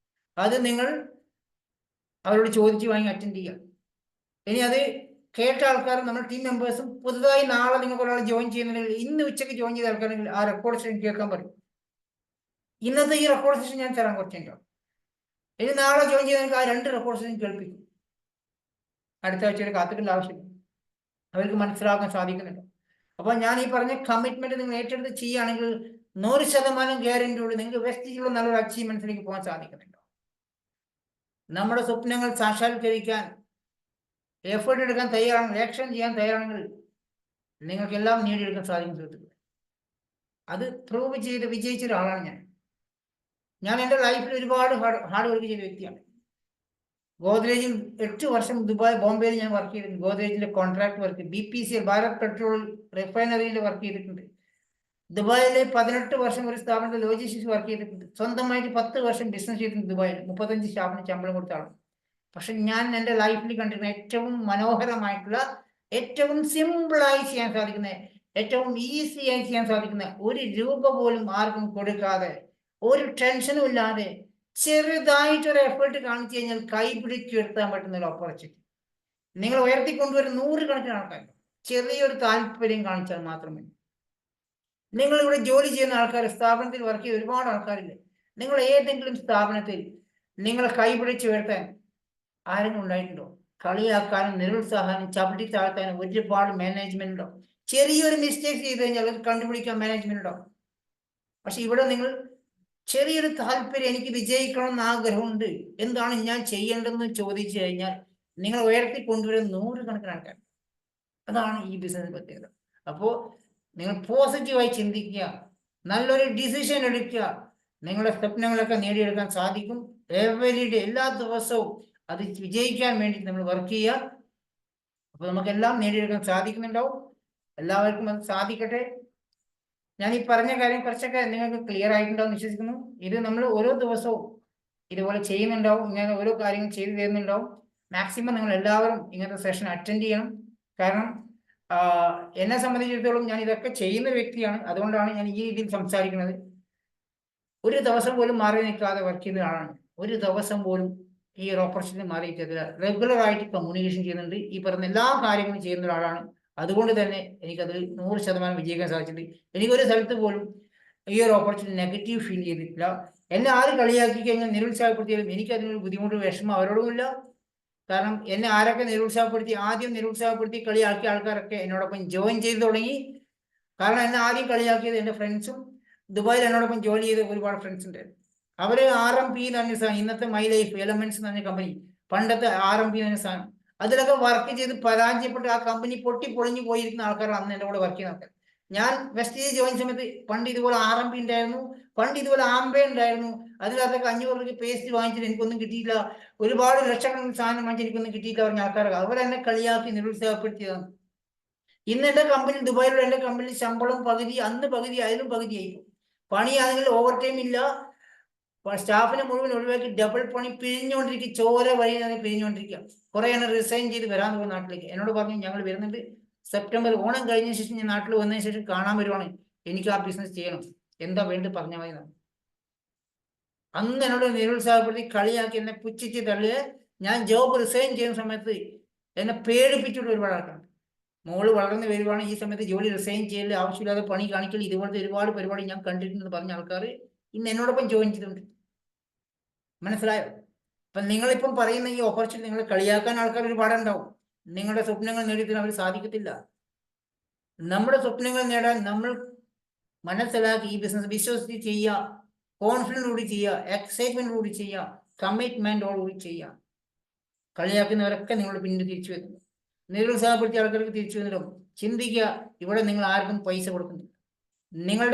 അത് നിങ്ങൾ അവരോട് ചോദിച്ച് വാങ്ങി അറ്റൻഡ് ചെയ്യുക. ഇനി അത് കേട്ട ആൾക്കാരും നമ്മുടെ ടീം മെമ്പേഴ്സും പുതുതായി നാളെ നിങ്ങൾക്ക് ഒരാൾ ജോയിൻ ചെയ്യുന്നുണ്ടെങ്കിൽ ഇന്ന് ഉച്ചയ്ക്ക് ജോയിൻ ചെയ്ത ആൾക്കാരെങ്കിൽ ആ റെക്കോർഡ് സെഷൻ കേൾക്കാൻ പറയും. ഇന്നത്തെ ഈ റെക്കോർഡ് സെഷൻ ഞാൻ തരാൻ കുറച്ചുണ്ടാവും. ഇനി നാളെ ജോയിൻ ചെയ്ത ആ 2 റെക്കോർഡ് സെഷൻ കേൾപ്പിക്കും. അടുത്ത ആഴ്ച കാത്തിക്കേണ്ട ആവശ്യമില്ല. അവർക്ക് മനസ്സിലാക്കാൻ സാധിക്കുന്നുണ്ട്. അപ്പോൾ ഞാൻ ഈ പറഞ്ഞ കമ്മിറ്റ്മെന്റ് നിങ്ങൾ ഏറ്റെടുത്ത് ചെയ്യുകയാണെങ്കിൽ 100% ഗ്യാരണ്ടിയോട് നിങ്ങൾക്ക് വെസ്റ്റിലുള്ള നല്ലൊരു അച്ചീവ്മെന്റ്സിലേക്ക് പോകാൻ സാധിക്കുന്നുണ്ടോ? നമ്മുടെ സ്വപ്നങ്ങൾ സാക്ഷാത്കരിക്കാൻ എഫേർട്ട് എടുക്കാൻ തയ്യാറാണെങ്കിൽ, ആക്ഷൻ ചെയ്യാൻ തയ്യാറാണെങ്കിൽ നിങ്ങൾക്കെല്ലാം നേടിയെടുക്കാൻ സാധിക്കും സുഹൃത്തുക്കളെ. അത് പ്രൂവ് ചെയ്ത് വിജയിച്ച ഒരാളാണ് ഞാൻ എൻ്റെ ലൈഫിൽ ഒരുപാട് ഹാർഡ് വർക്ക് ചെയ്ത വ്യക്തിയാണ്. ഗോദ്രേജിൽ 8 വർഷം ബോംബെയിൽ ഞാൻ വർക്ക് ചെയ്തിട്ടുണ്ട്. ഗോദ്രേജിന്റെ contract work, BPCL Bharat petrol റിഫൈനറിയിൽ വർക്ക് ചെയ്തിട്ടുണ്ട്. ദുബായിലെ 18 വർഷം ഒരു സ്ഥാപനത്തിൽ ലോജിസ്റ്റിക്സ് വർക്ക് ചെയ്തിട്ടുണ്ട്. സ്വന്തമായിട്ട് 10 വർഷം ബിസിനസ് ചെയ്തിട്ടുണ്ട് ദുബായിൽ. 35 സ്റ്റാഫിന് ശമ്പളം കൊടുത്താണ്. പക്ഷെ ഞാൻ എൻ്റെ ലൈഫിൽ കണ്ടിരുന്ന ഏറ്റവും മനോഹരമായിട്ടുള്ള, ഏറ്റവും സിമ്പിളായി ചെയ്യാൻ സാധിക്കുന്ന, ഏറ്റവും ഈസിയായി ചെയ്യാൻ സാധിക്കുന്ന, 1 രൂപ പോലും ആർക്കും കൊടുക്കാതെ, ഒരു ടെൻഷനും ഇല്ലാതെ ചെറുതായിട്ടൊരു എഫേർട്ട് കാണിച്ചു കഴിഞ്ഞാൽ കൈ പിടിച്ചുയർത്താൻ പറ്റുന്ന ഒരു ഓപ്പർച്യൂണിറ്റി നിങ്ങൾ ഉയർത്തിക്കൊണ്ടുവരുന്ന 100 കണക്കിന് ആൾക്കാർ ചെറിയൊരു താല്പര്യം കാണിച്ചാൽ മാത്രമേ. നിങ്ങൾ ഇവിടെ ജോലി ചെയ്യുന്ന ആൾക്കാർ, സ്ഥാപനത്തിൽ വർക്ക് ചെയ്ത ഒരുപാട് ആൾക്കാരില്ലേ, നിങ്ങൾ ഏതെങ്കിലും സ്ഥാപനത്തിൽ നിങ്ങളെ കൈ പിടിച്ചുയർത്താൻ ആരെങ്കിലും ഉണ്ടായിട്ടുണ്ടോ? കളിയാക്കാനും നിരുത്സാഹാനും ചവിട്ടി താഴ്ത്താനും ഒരുപാട് മാനേജ്മെന്റ് ഉണ്ടോ. ചെറിയൊരു മിസ്റ്റേക്ക് ചെയ്ത് കഴിഞ്ഞാൽ അത് കണ്ടുപിടിക്കാൻ മാനേജ്മെന്റ് ഉണ്ടോ. പക്ഷെ ഇവിടെ നിങ്ങൾ ചെറിയൊരു താല്പര്യം, എനിക്ക് വിജയിക്കണം എന്ന് ആഗ്രഹമുണ്ട്, എന്താണ് ഞാൻ ചെയ്യേണ്ടതെന്ന് ചോദിച്ചു കഴിഞ്ഞാൽ നിങ്ങൾ ഉയർത്തിക്കൊണ്ടുവരുന്ന 100 കണക്കിന് ആൾക്കാർ. അതാണ് ഈ ബിസിനസ് പ്രത്യേകത. അപ്പോൾ നിങ്ങൾ പോസിറ്റീവായി ചിന്തിക്കുക, നല്ലൊരു ഡിസിഷൻ എടുക്കുക, നിങ്ങളുടെ സ്വപ്നങ്ങളൊക്കെ നേടിയെടുക്കാൻ സാധിക്കും. എവരി ഡേ, എല്ലാ ദിവസവും അത് വിജയിക്കാൻ വേണ്ടി നമ്മൾ വർക്ക് ചെയ്യുക. അപ്പോൾ നമുക്കെല്ലാം നേടിയെടുക്കാൻ സാധിക്കുന്നുണ്ടാവും. എല്ലാവർക്കും അത് സാധിക്കട്ടെ. ഞാൻ ഈ പറഞ്ഞ കാര്യം കുറച്ചൊക്കെ നിങ്ങൾക്ക് ക്ലിയർ ആയിട്ടുണ്ടാവും വിശ്വസിക്കുന്നു. ഇത് നമ്മൾ ഓരോ ദിവസവും ഇതുപോലെ ചെയ്യുന്നുണ്ടാവും, ഇങ്ങനെ ഓരോ കാര്യങ്ങൾ ചെയ്തു തരുന്നുണ്ടാവും. മാക്സിമം നിങ്ങൾ എല്ലാവരും ഇങ്ങനത്തെ സെഷൻ അറ്റൻഡ് ചെയ്യണം. കാരണം എന്നെ സംബന്ധിച്ചിടത്തോളം ഞാൻ ഇതൊക്കെ ചെയ്യുന്ന വ്യക്തിയാണ്. അതുകൊണ്ടാണ് ഞാൻ ഈ രീതിയിൽ സംസാരിക്കുന്നത്. ഒരു ദിവസം പോലും മാറി നിൽക്കാതെ വർക്ക് ചെയ്യുന്ന ആളാണ്. ഒരു ദിവസം പോലും ഈ ഒരു ഓപ്പർച്യൂണിറ്റി മാറി നിൽക്കത്തില്ല. റെഗുലർ ആയിട്ട് കമ്മ്യൂണിക്കേഷൻ ചെയ്യുന്നുണ്ട്. ഈ പറഞ്ഞ എല്ലാ കാര്യങ്ങളും ചെയ്യുന്ന ഒരാളാണ്. അതുകൊണ്ട് തന്നെ എനിക്കതിൽ 100% വിജയിക്കാൻ സാധിച്ചിട്ടുണ്ട്. എനിക്കൊരു സ്ഥലത്ത് പോലും ഈ ഒരു ഓപ്പർച്യൂണിറ്റി നെഗറ്റീവ് ഫീൽ ചെയ്തിട്ടില്ല. എന്നെ ആര് കളിയാക്കി കഴിഞ്ഞാൽ നിരുത്സാഹപ്പെടുത്തിയാലും എനിക്കതിനൊരു ബുദ്ധിമുട്ട് വിഷമം അവരോടുമില്ല. കാരണം എന്നെ ആരൊക്കെ ആദ്യം നിരുത്സാഹപ്പെടുത്തി കളിയാക്കിയ ആൾക്കാരൊക്കെ എന്നോടൊപ്പം ജോയിൻ ചെയ്ത് തുടങ്ങി. കാരണം എന്നെ ആദ്യം കളിയാക്കിയത് എൻ്റെ ഫ്രണ്ട്സും ദുബായിൽ എന്നോടൊപ്പം ജോലി ചെയ്ത ഒരുപാട് ഫ്രണ്ട്സ് ഉണ്ട്. അവര് RMP എന്ന് പറഞ്ഞ സാധനം, ഇന്നത്തെ മൈ ലൈഫ് എലമെന്റ്സ് എന്ന് പറഞ്ഞ കമ്പനി, പണ്ടത്തെ RMP എന്ന് പറഞ്ഞ സാധനം, അതിലൊക്കെ വർക്ക് ചെയ്ത് പരാജയപ്പെട്ട് ആ കമ്പനി പൊട്ടി പൊളിഞ്ഞു പോയിരിക്കുന്ന ആൾക്കാരാണ് അന്ന് എൻ്റെ കൂടെ വർക്ക് ചെയ്യുന്ന ആൾക്കാർ. ഞാൻ വെസ്റ്റേജ് ജോയിൻ സമയത്ത് പണ്ട് ഇതുപോലെ RMP ഉണ്ടായിരുന്നു, പണ്ട് ഇതുപോലെ ആംബേ ഉണ്ടായിരുന്നു. അതിനകത്തൊക്കെ 500 രൂപയ്ക്ക് പേസ്റ്റ് വാങ്ങിച്ചിട്ട് എനിക്കൊന്നും കിട്ടിയില്ല, ഒരുപാട് ലക്ഷക്കണക്കിന് സാധനം വാങ്ങിച്ച് എനിക്കൊന്നും കിട്ടിയില്ല പറഞ്ഞ ആൾക്കാരൊക്കെ അവരെന്നെ കളിയാക്കി നിരുത്സാഹപ്പെടുത്തിയതാണ്. ഇന്ന് എൻ്റെ കമ്പനി, ദുബായിലുള്ള എൻ്റെ കമ്പനി ശമ്പളം പകുതി, അന്ന് പകുതി, അതിലും പകുതിയായിരിക്കും. പണിയാണെങ്കിൽ ഓവർ ടൈം ഇല്ല, സ്റ്റാഫിനെ മുഴുവൻ ഒഴിവാക്കി ഡബിൾ പണി പിഴിഞ്ഞുകൊണ്ടിരിക്കുക, ചോര വഴി പിഴിഞ്ഞുകൊണ്ടിരിക്കുക. കുറെ എണ്ണം റിസൈൻ ചെയ്ത് വരാൻ പോകും നാട്ടിലേക്ക്. എന്നോട് പറഞ്ഞു ഞങ്ങൾ വരുന്നുണ്ട്, സെപ്റ്റംബർ ഓണം കഴിഞ്ഞ ശേഷം ഞാൻ നാട്ടിൽ വന്നതിന് ശേഷം കാണാൻ വരുവാണ്, എനിക്ക് ആ ബിസിനസ് ചെയ്യണം, എന്താ വേണ്ടി പറഞ്ഞാൽ മതി. അന്ന് എന്നോട് നിരുത്സാഹപ്പെടുത്തി കളിയാക്കി എന്നെ പുച്ഛിച്ച് തള്ളിയ ഞാൻ ജോബ് റിസൈൻ ചെയ്യുന്ന സമയത്ത് എന്നെ പേടിപ്പിച്ചിട്ട് ഒരുപാട് ആൾക്കാർ. മോള് വളർന്ന് വരുവാണ്, ഈ സമയത്ത് ജോലി റിസൈൻ ചെയ്യൽ, ആവശ്യമില്ലാതെ പണി കാണിക്കൽ, ഇതുപോലത്തെ ഒരുപാട് പരിപാടി ഞാൻ കണ്ടിട്ടുണ്ടെന്ന് പറഞ്ഞ ആൾക്കാർ ഇന്ന് എന്നോടൊപ്പം ജോയിൻ ചെയ്തിട്ടുണ്ട്. മനസ്സിലായോ? അപ്പൊ നിങ്ങളിപ്പം പറയുന്ന ഈ ഓപ്പർച്യൂണിറ്റി നിങ്ങൾ കളിയാക്കാൻ ആൾക്കാർ ഒരുപാടുണ്ടാവും. നിങ്ങളുടെ സ്വപ്നങ്ങൾ നേടിയതിന് അവർ സാധിക്കത്തില്ല. നമ്മുടെ സ്വപ്നങ്ങൾ നേടാൻ നമ്മൾ മനസ്സിലാക്കി ഈ ബിസിനസ് വിശ്വസിച്ച് ചെയ്യുക, കോൺഫിഡൻറ്റോടുകൂടി ചെയ്യുക, എക്സൈറ്റ്മെന്റോടുകൂടി ചെയ്യുക, കമ്മിറ്റ്മെന്റോടുകൂടി ചെയ്യുക. കളിയാക്കുന്നവരൊക്കെ നിങ്ങളുടെ പിന്നിൽ തിരിച്ചു വരുന്നു. നിരുത്സാഹപ്പെടുത്തിയ ആൾക്കാർക്ക് തിരിച്ചു വന്നിട്ടും ചിന്തിക്കുക, ഇവിടെ നിങ്ങൾ ആർക്കും പൈസ കൊടുക്കുന്നില്ല. നിങ്ങൾ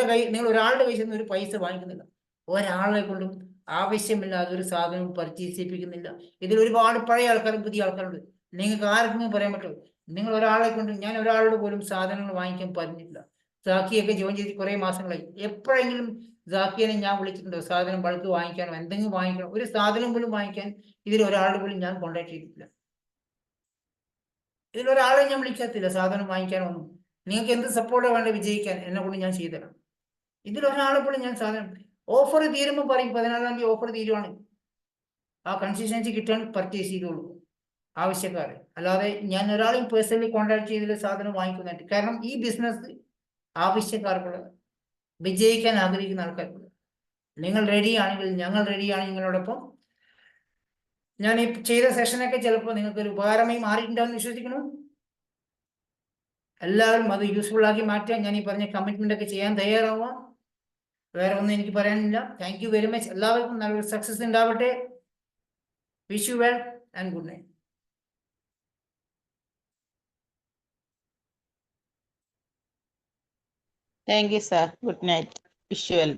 ഒരാളുടെ കയ്യിൽ നിന്ന് ഒരു പൈസ വാങ്ങിക്കുന്നില്ല, ഒരാളെ കൊണ്ടും ആവശ്യമില്ലാതെ ഒരു സാധനവും പർച്ചേസ് ചെയ്യിപ്പിക്കുന്നില്ല. ഇതിൽ ഒരുപാട് പഴയ ആൾക്കാരും പുതിയ ആൾക്കാരുണ്ട്. നിങ്ങൾക്ക് ആർക്കും പറയാൻ പറ്റുമോ? നിങ്ങൾ ഒരാളെ കൊണ്ട്, ഞാൻ ഒരാളോട് പോലും സാധനങ്ങൾ വാങ്ങിക്കാൻ പറഞ്ഞിട്ടില്ല. സാക്കിയൊക്കെ ജോയിൻ ചെയ്ത് കുറേ മാസങ്ങളായി. എപ്പോഴെങ്കിലും സാക്കിയെ ഞാൻ വിളിച്ചിട്ടുണ്ടോ സാധനം ബൾക്ക് വാങ്ങിക്കാനോ എന്തെങ്കിലും വാങ്ങിക്കണോ? ഒരു സാധനം പോലും വാങ്ങിക്കാൻ ഇതിൽ ഒരാളുടെ പോലും ഞാൻ കോൺടാക്ട് ചെയ്തിട്ടില്ല. ഇതിലൊരാളെ ഞാൻ വിളിക്കത്തില്ല സാധനം വാങ്ങിക്കാനോ ഒന്നും. നിങ്ങൾക്ക് എന്ത് സപ്പോർട്ടാണ് വേണ്ടത് വിജയിക്കാൻ, എന്നെ കൊണ്ട് ഞാൻ ചെയ്തുതരാം. ഇതിലൊരാളെ പോലും ഞാൻ സാധനം ഓഫർ തീരുമ്പോൾ പറയും 14-ാം തീയതി ഓഫർ തീരുവാണ്, ആ കൺസിസ്റ്റൻസി കിട്ടാൻ പർച്ചേസ് ചെയ്തോളൂ ആവശ്യക്കാരെ. അല്ലാതെ ഞാൻ ഒരാളെയും പേഴ്സണലി കോൺടാക്ട് ചെയ്തിട്ട് സാധനം വാങ്ങിക്കുന്നുണ്ട്. കാരണം ഈ ബിസിനസ് ആവശ്യക്കാർക്കുള്ള, വിജയിക്കാൻ ആഗ്രഹിക്കുന്ന ആൾക്കാർക്കുള്ള. നിങ്ങൾ റെഡിയാണെങ്കിൽ ഞങ്ങൾ റെഡിയാണ് നിങ്ങളോടൊപ്പം. ഞാൻ ഈ ചെയ്ത സെഷനൊക്കെ ചിലപ്പോൾ നിങ്ങൾക്ക് ഒരു ഉപകാരമായി മാറിയിട്ടുണ്ടാവും വിശ്വസിക്കുന്നു. എല്ലാവരും അത് യൂസ്ഫുൾ ആക്കി മാറ്റാൻ ഞാൻ ഈ പറഞ്ഞ കമ്മിറ്റ്മെന്റ് ഒക്കെ ചെയ്യാൻ തയ്യാറാവുക. വേറെ ഒന്നും എനിക്ക് പറയാനില്ല. Thank you very much. എല്ലാവർക്കും നല്ലൊരു സക്സസ് ഉണ്ടാവട്ടെ. Wish you well and good night. Thank you, sir. Good night. Wish you well.